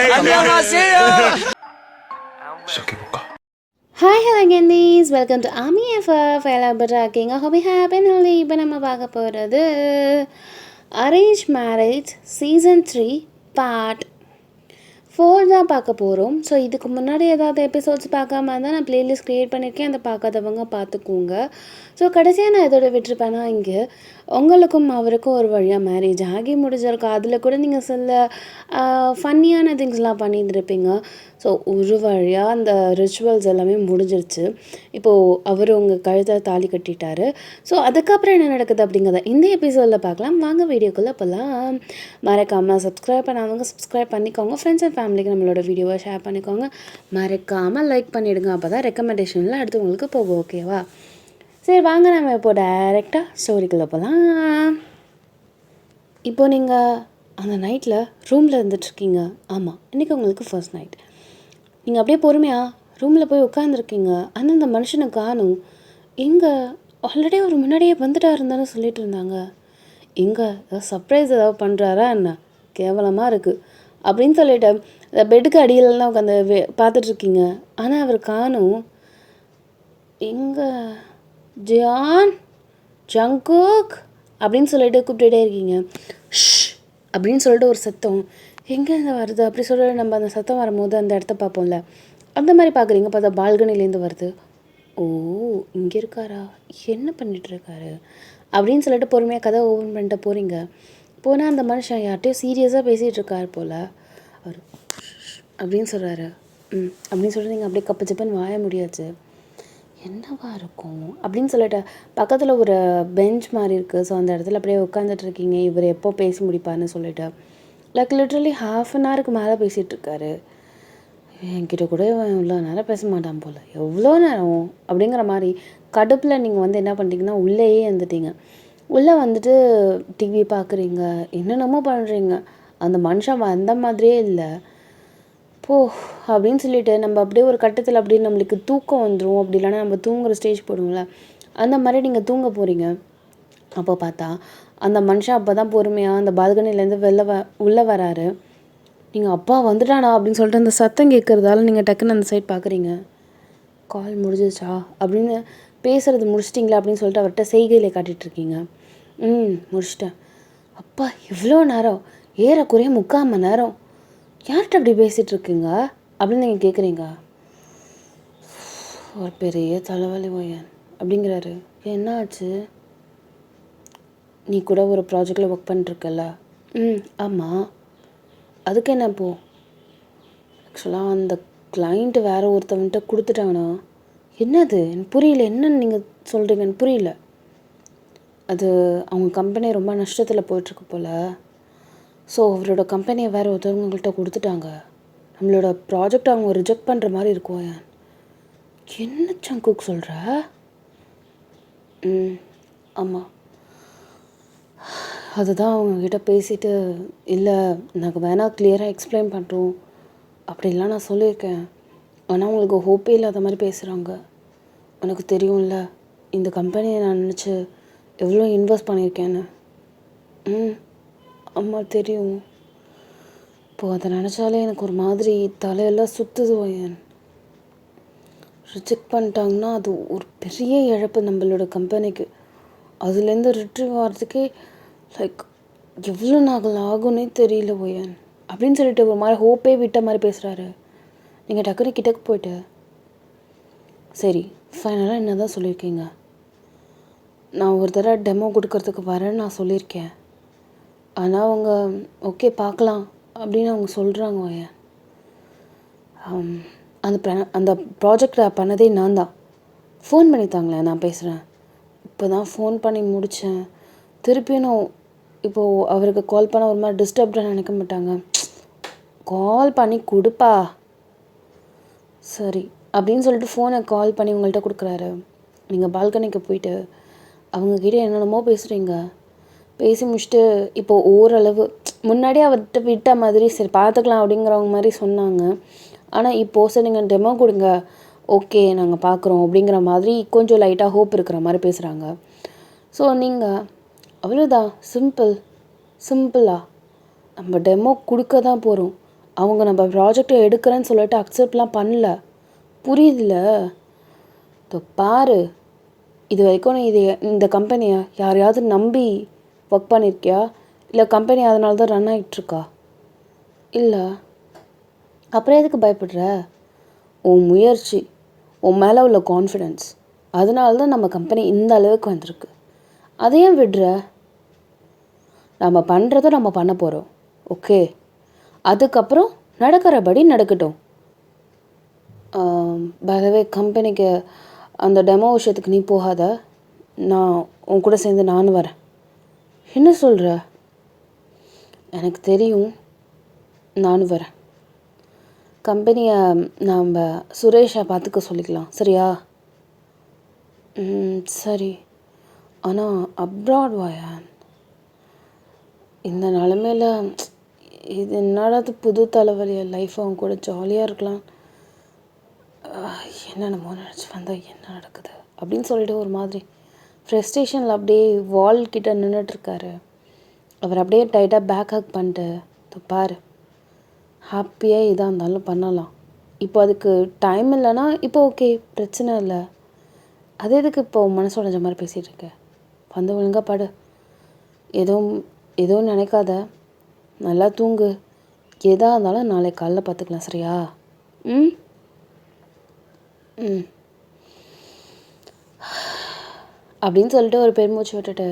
Hi hello கெண்டீஸ், welcome to ஆமி FF. எல்லாம் இருக்கீங்க? Hobby happen healthy. இப்போ நம்ம பார்க்க போகிறது அரேஞ்ச் மேரேஜ் சீசன் 3 பார்ட் 4 தான் பார்க்க போகிறோம். ஸோ இதுக்கு முன்னாடி ஏதாவது எபிசோட்ஸ் பார்க்காம இருந்தால் நான் ப்ளேலிஸ்ட் க்ரியேட் பண்ணியிருக்கேன், அதை பார்க்காதவங்க பார்த்துக்கோங்க. ஸோ கடைசியாக நான் இதோட விட்டுருப்பேன்னா, இங்கே உங்களுக்கும் அவருக்கும் ஒரு வழியாக மேரேஜ் ஆகி முடிஞ்சிருக்கும். அதில் கூட நீங்கள் சில ஃபன்னியான திங்ஸ்லாம் பண்ணியிருந்துருப்பீங்க. ஸோ ஒரு வழியாக அந்த ரிச்சுவல்ஸ் எல்லாமே முடிஞ்சிருச்சு. இப்போது அவர் உங்கள் கழுத்தை தாலி கட்டிட்டாரு. ஸோ அதுக்கப்புறம் என்ன நடக்குது அப்படிங்கிறத இந்த எபிசோடில் பார்க்கலாம். வாங்க வீடியோக்குள்ளே போகலாம். மறக்காமல் சப்ஸ்கிரைப் பண்ணாதவங்க சப்ஸ்கிரைப் பண்ணிக்கோங்க. ஃப்ரெண்ட்ஸ் அண்ட் ஃபேமிலிக்கு நம்மளோட வீடியோவை ஷேர் பண்ணிக்கோங்க. மறக்காமல் லைக் பண்ணிவிடுங்க. அப்போ தான் ரெக்கமெண்டேஷனில் அடுத்து உங்களுக்கு போகும். ஓகேவா? சரி வாங்க நம்ம இப்போ டைரெக்டாக ஸ்டோரிக்குள்ளே போகலாம். இப்போது நீங்கள் அந்த நைட்டில் ரூமில் இருந்துகிட்ருக்கீங்க. ஆமாம், இன்றைக்கி உங்களுக்கு ஃபர்ஸ்ட் நைட். நீங்கள் அப்படியே பொறுமையாக ரூமில் போய் உட்காந்துருக்கீங்க. ஆனால் அந்த மனுஷனை காணும். எங்கே ஆல்ரெடி அவர் முன்னாடியே வந்துட்டா இருந்தாலும் சொல்லிட்டு இருந்தாங்க. எங்கே ஏதாவது சர்ப்ரைஸ் ஏதாவது பண்ணுறாரா என்ன? கேவலமாக இருக்குது அப்படின்னு சொல்லிட்டு அந்த பெட்டுக்கு அடியிலலாம் உட்காந்து பார்த்துட்ருக்கீங்க. ஆனால் அவர் காணும். எங்கே ஜான் ஜங்குக் அப்படின்னு சொல்லிட்டு கூப்பிட்டுட்டே இருக்கீங்க. ஷ் அப்படின்னு சொல்லிட்டு ஒரு சத்தம் எங்கேருந்து வருது அப்படி சொல்லிட்டு நம்ம அந்த சத்தம் வரும்போது அந்த இடத்த பார்ப்போம்ல, அந்த மாதிரி பார்க்குறீங்க. பார்த்தா பால்கனிலேருந்து வருது. ஓ, இங்கே இருக்காரா, என்ன பண்ணிகிட்ருக்காரு அப்படின்னு சொல்லிட்டு பொறுமையாக கதை ஓப்பன் பண்ணிட்டு போகிறீங்க. போனால் அந்த மனுஷன் யார்கிட்டையும் சீரியஸாக பேசிகிட்டு இருக்கார் போல். அவர் அப்படின்னு சொல்கிறாரு. அப்படின்னு சொல்லிட்டு நீங்கள் அப்படியே கப்பு சிப்பன்னு வாய முடியாச்சு. என்னவா இருக்கும் அப்படின்னு சொல்லிட்டு பக்கத்தில் ஒரு பெஞ்ச் மாதிரி இருக்குது. ஸோ அந்த இடத்துல அப்படியே உட்காந்துட்ருக்கீங்க. இவர் எப்போ பேசி முடிப்பார்னு சொல்லிட்டு லைக் லிட்ரலி ½ அன் ஹவருக்கு மேலே பேசிகிட்ருக்காரு. என்கிட்ட கூட இவ்வளோ நேரம் பேச மாட்டான் போல், எவ்வளோ நேரம் அப்படிங்கிற மாதிரி கடுப்பில் நீங்கள் வந்து என்ன பண்ணிட்டீங்கன்னா உள்ளேயே வந்துட்டீங்க. உள்ளே வந்துட்டு டிவி பார்க்குறீங்க, என்னென்னமோ பண்ணுறீங்க. அந்த மனுஷன் வந்த மாதிரியே இல்லை. போ அப்படின்னு சொல்லிட்டு நம்ம அப்படியே ஒரு கட்டத்தில் அப்படியே நம்மளுக்கு தூக்கம் வந்துடும். அப்படி இல்லைன்னா நம்ம தூங்குகிற ஸ்டேஜ் போடுவோம்ல, அந்த மாதிரி நீங்கள் தூங்க போகிறீங்க. அப்போ பார்த்தா அந்த மனுஷன் அப்போ தான் பொறுமையாக அந்த பால்கனிலேருந்து உள்ளே வராரு. நீங்கள் அப்பா வந்துட்டானா அப்படின்னு சொல்லிட்டு அந்த சத்தம் கேட்குறதால நீங்கள் டக்குன்னு அந்த சைட் பார்க்குறீங்க. கால் முடிஞ்சிச்சா அப்படின்னு பேசுகிறது முடிச்சிட்டிங்களா அப்படின்னு சொல்லிட்டு அவர்கிட்ட செய்கையில் காட்டிகிட்ருக்கீங்க. முடிச்சிட்டேன். அப்பா எவ்வளோ நேரம், ஏறக்குறைய 3/4 மணி நேரம் யார்கிட்ட அப்படி பேசிகிட்ருக்கீங்க அப்படின்னு நீங்கள் கேட்குறீங்க. ஒரு பெரிய தலைவலி ஓயன் அப்படிங்கிறாரு. என்ன ஆச்சு? நீ கூட ஒரு ப்ராஜெக்டில் ஒர்க் பண்ணிட்டுருக்கல? ஆமாம். அதுக்கு என்ன இப்போது? ஆக்சுவலாக அந்த கிளைண்ட்டு வேறு ஒருத்தவன்கிட்ட கொடுத்துட்டாங்கண்ணா. என்னது எனக்கு புரியல, என்னன்னு நீங்கள் சொல்கிறீங்கன்னு புரியல. அது அவங்க கம்பெனி ரொம்ப நஷ்டத்தில் போயிட்டுருக்கு போல். ஸோ அவரோட கம்பெனியை வேறு ஒருத்தவங்கள்ட்ட கொடுத்துட்டாங்க. நம்மளோட ப்ராஜெக்ட் அவங்க ரிஜெக்ட் பண்ணுற மாதிரி இருக்கும். என்ன சங்குக் சொல்கிற? ஆமாம். அதுதான் அவங்கக்கிட்ட பேசிவிட்டு, இல்லை நாங்கள் வேணால் கிளியராக எக்ஸ்பிளைன் பண்ணுறோம் அப்படிலாம் நான் சொல்லியிருக்கேன். ஆனால் அவங்களுக்கு ஹோப்பே இல்லாத மாதிரி பேசுகிறாங்க. எனக்கு தெரியும்ல இந்த கம்பெனியை நான் நினச்சி எவ்வளோ இன்வெஸ்ட் பண்ணியிருக்கேன்னு. அம்மா தெரியும். இப்போது அதை நினச்சாலே எனக்கு ஒரு மாதிரி தலையெல்லாம் சுற்றுது. ஓயன் ரிஜெக்ட் பண்ணிட்டாங்கன்னா அது ஒரு பெரிய இழப்பு நம்மளோட கம்பெனிக்கு. அதுலேருந்து ரிட்ரீவ் ஆகிறதுக்கே லைக் எவ்வளோ நாள் ஆகும்னே தெரியல ஓயன் அப்படின்னு சொல்லிட்டு ஒரு மாதிரி ஹோப்பே விட்ட மாதிரி பேசுகிறாரு. நீங்கள் டக்குனு கிட்டக்கு போய்ட்டு, சரி ஃபைனலாக என்ன தான் சொல்லியிருக்கீங்க? நான் ஒரு தடவை டெமோ கொடுக்கறதுக்கு வரேன்னு நான் சொல்லியிருக்கேன். ஆனால் அவங்க ஓகே பார்க்கலாம் அப்படின்னு அவங்க சொல்கிறாங்க. ஓயன் அந்த ப்ராஜெக்டை பண்ணதே நான் தான். ஃபோன் பண்ணித்தாங்களே, நான் பேசுகிறேன். இப்போ தான் ஃபோன் பண்ணி முடித்தேன். திருப்பியும் நான் இப்போது அவருக்கு கால் பண்ண ஒரு மாதிரி டிஸ்டர்ப்டாக நினைக்க மாட்டாங்க. கால் பண்ணி கொடுப்பா. சரி அப்படின்னு சொல்லிட்டு ஃபோனை கால் பண்ணி உங்கள்கிட்ட கொடுக்குறாரு. நீங்கள் பால்கனிக்கு போயிட்டு அவங்கக்கிட்ட என்னென்னமோ பேசுகிறீங்க. பேசி முடிச்சுட்டு இப்போது ஓரளவு முன்னாடியே அவர்கிட்ட விட்ட மாதிரி சரி பார்த்துக்கலாம் அப்படிங்கிறவங்க மாதிரி சொன்னாங்க. ஆனால் இப்போது சரி நீங்கள் டெமோ கொடுங்க, ஓகே நாங்கள் பார்க்குறோம் அப்படிங்கிற மாதிரி கொஞ்சம் லைட்டாக ஹோப் இருக்கிற மாதிரி பேசுகிறாங்க. ஸோ நீங்கள் அவ்வளோதான், சிம்பிளாக நம்ம டெமோ கொடுக்க தான் போகிறோம். அவங்க நம்ம ப்ராஜெக்டை எடுக்கிறேன்னு சொல்லிட்டு அக்செப்ட்லாம் பண்ணல. புரியுதுல்ல? பாரு, இது வரைக்கும் நீ இந்த கம்பெனியை யாரையாவது நம்பி ஒர்க் பண்ணியிருக்கியா? இல்லை கம்பெனி அதனால தான் ரன் ஆகிட்டுருக்கா? இல்லை. அப்புறம் எதுக்கு பயப்படுற? உன் முயற்சி, உன் மேலே உள்ள கான்ஃபிடென்ஸ், அதனால தான் நம்ம கம்பெனி இந்த அளவுக்கு வந்திருக்கு. அதையும் விடுற? நம்ம பண்ணுறதை நம்ம பண்ண போகிறோம். ஓகே, அதுக்கப்புறம் நடக்கிறபடி நடக்கட்டும். பதவே கம்பெனிக்கு அந்த டெமோ விஷயத்துக்கு நீ போகாத, நான் உன் கூட சேர்ந்து நானும் வரேன். என்ன சொல்கிற? எனக்கு தெரியும், நானும் வரேன். கம்பெனியை நாம் சுரேஷை பார்த்துக்க சொல்லிக்கலாம், சரியா? சரி. ஆனால் அப்ராட் வாயான், இந்த நிலமையில இது என்னடாது புது தலைவலியா? லைஃப் அவங்க கூட ஜாலியாக இருக்கலாம், என்னென்னமோ நினச்சி வந்தால் என்ன நடக்குது அப்படின்னு சொல்லிட்டு ஒரு மாதிரி ஃப்ரெஸ்ட்ரேஷனில் அப்படியே வால் கிட்ட நின்றுட்டுருக்காரு. அவர் அப்படியே டைட்டாக பேக் ஹக் பண்ணிட்டு, பாரு, ஹாப்பியாக இதாக இருந்தாலும் பண்ணலாம். இப்போ அதுக்கு டைம் இல்லைன்னா இப்போ ஓகே, பிரச்சனை இல்லை. அது எதுக்கு இப்போ மனசு உடைஞ்ச மாதிரி பேசிகிட்டு இருக்க? வந்து ஒழுங்காக படு, எதுவும் நினைக்காத, நல்லா தூங்கு. எதாக இருந்தாலும் நாளைக்கு காலைல பார்த்துக்கலாம், சரியா? ம் ம் அப்படின்னு சொல்லிட்டு ஒரு பெருமூச்சு விட்டுட்டு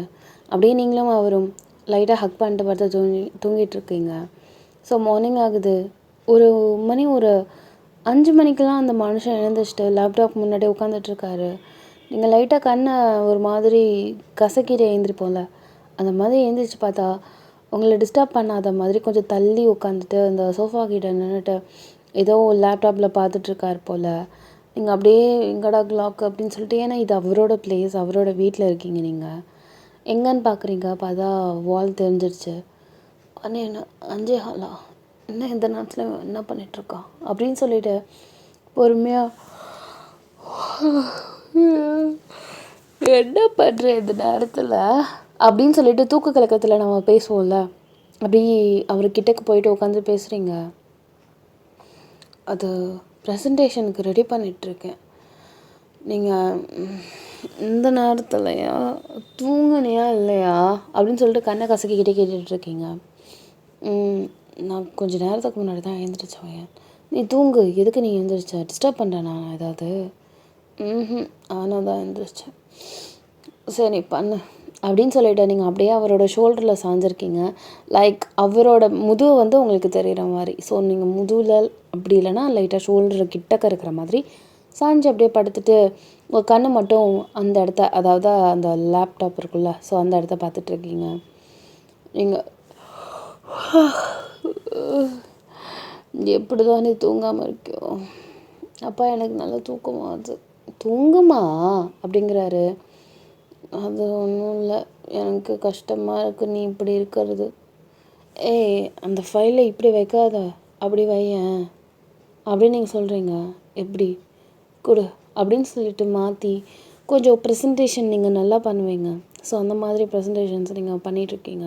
அப்படியே நீங்களும் அவரும் லைட்டாக ஹக் பண்ணிட்டு பார்த்து தூங்கிட்டுருக்கீங்க. ஸோ மார்னிங் ஆகுது. ஒரு 5 மணிக்கெலாம் அந்த மனுஷன் எழுந்திரிச்சிட்டு லேப்டாப் முன்னாடி உட்காந்துட்ருக்காரு. நீங்கள் லைட்டாக கண்ணை ஒரு மாதிரி கசக்கிட்டு எழுந்திரிப்போம்ல, அந்த மாதிரி எழுந்திரிச்சு பார்த்தா உங்களை டிஸ்டர்ப் பண்ணாத மாதிரி கொஞ்சம் தள்ளி உட்காந்துட்டு அந்த சோஃபா கிட்ட நின்றுட்டு ஏதோ லேப்டாப்பில் பார்த்துட்ருக்கார் போல். நீங்கள் அப்படியே எங்கடா கிளாக் அப்படின்னு சொல்லிட்டு, ஏன்னா இது அவரோட பிளேஸ், அவரோட வீட்டில் இருக்கீங்க. நீங்கள் எங்கன்னு பார்க்குறீங்க, பார்த்தா வால் தெரிஞ்சிருச்சு. அண்ணே என்ன 5 ஹாலா? என்ன இந்த நேரத்தில் என்ன பண்ணிகிட்ருக்கா அப்படின்னு சொல்லிட்டு பொறுமையாக என்ன பண்ணுற இந்த நேரத்தில் அப்படின்னு சொல்லிட்டு தூக்க கலக்கத்தில் நம்ம பேசுவோம்ல, அப்படி அவர்கிட்டக்கு போயிட்டு உட்காந்து பேசுகிறீங்க. அது ப்ரெசன்டேஷனுக்கு ரெடி பண்ணிகிட்ருக்கேன். நீங்கள் இந்த நேரத்துலையா தூங்குனியா இல்லையா அப்படின்னு சொல்லிட்டு கண்ணை கசக்கிக்கிட்டே கேட்டுட்ருக்கீங்க. நான் கொஞ்சம் நேரத்துக்கு முன்னாடி தான் எழுந்திரிச்சேன். நீ தூங்கு, எதுக்கு நீ எழுந்திரிச்ச? டிஸ்டர்ப் பண்ணுறேன் நான் ஏதாவது? ஆனால் தான் எழுந்திரிச்சேன். சரி பண்ணு அப்படின்னு சொல்லிவிட்டு நீங்கள் அப்படியே அவரோட ஷோல்டரில் சாஞ்சிருக்கீங்க. லைக் அவரோட முதுகு வந்து உங்களுக்கு தெரிகிற மாதிரி. ஸோ நீங்கள் முதுகில் அப்படி இல்லைன்னா லைட்டாக ஷோல்டர் கிட்டக்க இருக்கிற மாதிரி சாஞ்சு அப்படியே படுத்துட்டு உங்கள் கண்ணு மட்டும் அந்த இடத்த, அதாவது அந்த லேப்டாப் இருக்குல்ல, ஸோ அந்த இடத்த பார்த்துட்ருக்கீங்க. நீங்கள் எப்படி தான் நீ தூங்காமல் இருக்கியோ? அப்பா எனக்கு நல்லா தூக்கமாக அது. தூங்குமா அப்படிங்கிறாரு. அது ஒன்றும் இல்லை, எனக்கு கஷ்டமாக இருக்குது நீ இப்படி இருக்கிறது. ஏய், அந்த ஃபைலை இப்படி வைக்காத, அப்படி வையேன் அப்படின்னு நீங்கள் சொல்கிறீங்க. எப்படி கொடு அப்படின்னு சொல்லிட்டு மாற்றி கொஞ்சம் ப்ரெசன்டேஷன் நீங்கள் நல்லா பண்ணுவீங்க. ஸோ அந்த மாதிரி ப்ரெசன்டேஷன்ஸ் நீங்கள் பண்ணிகிட்ருக்கீங்க.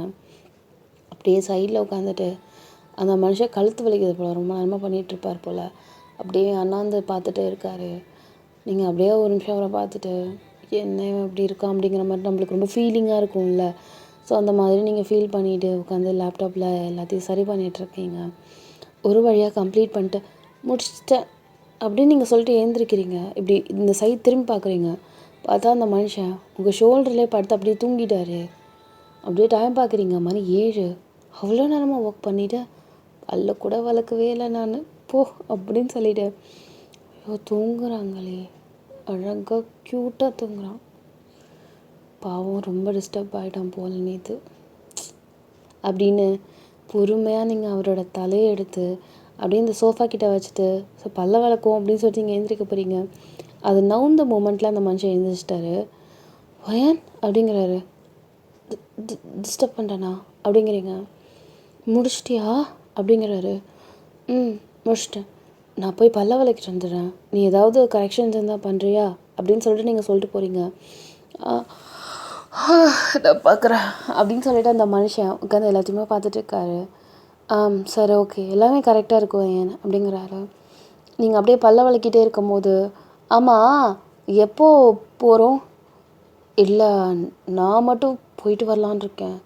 அப்படியே சைடில் உட்காந்துட்டு அந்த மனுஷன் கழுத்து வலிக்கிறது போல் ரொம்ப நேரமாக பண்ணிகிட்ருப்பார் போல். அப்படியே அண்ணாந்து பார்த்துட்டே இருக்கார். நீங்கள் அப்படியே ஒரு நிமிஷம் அவரை பார்த்துட்டு என்ன இப்படி இருக்கான் அப்படிங்கிற மாதிரி நம்மளுக்கு ரொம்ப ஃபீலிங்காக இருக்கும்ல. ஸோ அந்த மாதிரி நீங்கள் ஃபீல் பண்ணிவிட்டு உட்காந்து லேப்டாப்பில் எல்லாத்தையும் சரி பண்ணிகிட்ருக்கீங்க. ஒரு வழியாக கம்ப்ளீட் பண்ணிட்டு முடிச்சிட்டேன் அப்படின்னு நீங்கள் சொல்லிட்டு எழுந்திருக்கிறீங்க. இப்படி இந்த சைட் திரும்பி பார்க்குறீங்க. பார்த்தா அந்த மனுஷன் உங்கள் ஷோல்டர்லேயே படுத்து அப்படியே தூங்கிட்டாரு. அப்படியே டைம் பார்க்குறீங்க, மணி 7. அவ்வளோ நேரமாக ஒர்க் பண்ணிவிட்டு பல்ல கூட வளர்க்கவே இல்லை நான், போ அப்படின்னு சொல்லிவிட்டு ஐயோ தூங்குறாங்களே, அழகாக க்யூட்டாக தூங்குறான், பாவம் ரொம்ப டிஸ்டர்ப் ஆகிட்டான் போல் நேற்று அப்படின்னு பொறுமையாக நீங்கள் அவரோட தலையை எடுத்து அப்படியே இந்த சோஃபா கிட்ட வச்சுட்டு ஸோ பல்ல வளர்க்கும் அப்படின்னு சொல்லிட்டு நீங்கள் எழுந்திரிக்க போகிறீங்க. அது நவுந்த மூமெண்ட்டில் அந்த மனுஷன் எழுந்திரிச்சிட்டாரு. வயன் அப்படிங்கிறாரு. டிஸ்டர்ப் பண்ணுறேண்ணா அப்படிங்கிறீங்க. முடிச்சிட்டியா அப்படிங்கிறாரு. முடிச்சிட்டேன், நான் போய் பல்ல விளக்கிட்டு வந்துடுறேன், நீ ஏதாவது கரெக்ஷன்ஸ் இருந்தால் பண்ணுறியா அப்படின்னு சொல்லிட்டு நீங்கள் சொல்லிட்டு போகிறீங்க. நான் பார்க்குறேன் அப்படின்னு சொல்லிட்டு அந்த மனுஷன் உட்காந்து எல்லாத்தையுமே பார்த்துட்டு இருக்காரு. சரி ஓகே, எல்லாமே கரெக்டாக இருக்கும் ஏன் அப்படிங்கிறாரு. நீங்கள் அப்படியே பல்ல விளக்கிட்டே இருக்கும்போது, ஆமாம் எப்போ போகிறோம்? இல்லை, நான் மட்டும் போயிட்டு வரலான் இருக்கேன்.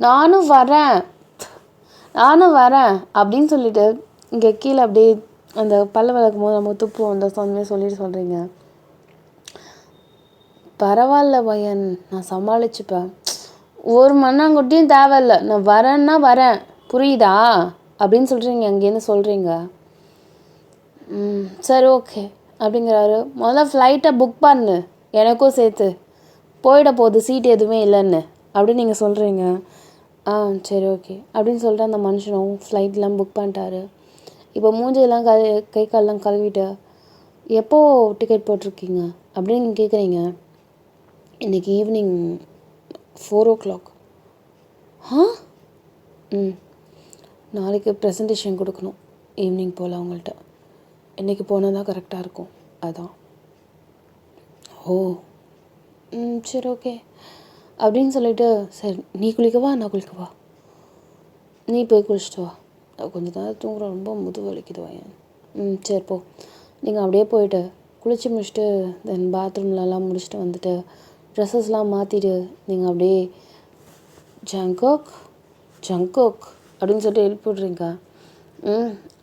நானும் வரேன் நானும் வரேன் அப்படின்னு சொல்லிட்டு இங்கே கீழே அப்படியே அந்த பல்ல விளக்கும் போது நம்ம துப்புவோம் அந்த சொன்னே சொல்லிட்டு சொல்கிறீங்க. பரவாயில்ல பையன், நான் சமாளிச்சுப்பேன். ஒரு மண்ணாங்கொட்டியும் தேவையில்ல, நான் வரேன்னா வரேன், புரியுதா அப்படின்னு சொல்கிறீங்க. அங்கேருந்து சொல்கிறீங்க. சரி ஓகே அப்படிங்கிறாரு. முதல்ல ஃப்ளைட்டை புக் பண்ணு, எனக்கும் சேர்த்து, போயிட போகுது சீட் எதுவுமே இல்லைன்னு அப்படின்னு நீங்கள் சொல்கிறீங்க. சரி ஓகே அப்படின்னு சொல்லிட்டு அந்த மனுஷனும் ஃப்ளைட்லாம் புக் பண்ணிட்டாரு. இப்போ மூஞ்செல்லாம் கை காலெலாம் கழுவிட்டு, எப்போ டிக்கெட் போட்டிருக்கீங்க அப்படின்னு நீங்கள் கேட்குறீங்க. இன்றைக்கி ஈவினிங் 4 o'clock. நாளைக்கு ப்ரெசன்டேஷன் கொடுக்கணும், ஈவினிங் போல் அவங்கள்ட்ட. இன்றைக்கி போனால் தான் கரெக்டாக இருக்கும், அதான். ஓ சரி ஓகே அப்படின்னு சொல்லிட்டு, சரி நீ குளிக்கவா நான் குளிக்கவா? நீ போய் குளிச்சுட்டு வா, கொஞ்சம் நேரம் தூங்குற, ரொம்ப முதுகு வலிக்குது வாயன். சரி போ. நீங்கள் அப்படியே போயிட்டு குளித்து முடிச்சுட்டு தென் பாத்ரூம்லலாம் முடிச்சுட்டு வந்துட்டு ட்ரெஸ்ஸஸ்லாம் மாற்றிட்டு நீங்கள் அப்படியே ஜங்கோக் அப்படின்னு சொல்லிட்டு எழுப்பி விட்றீங்க.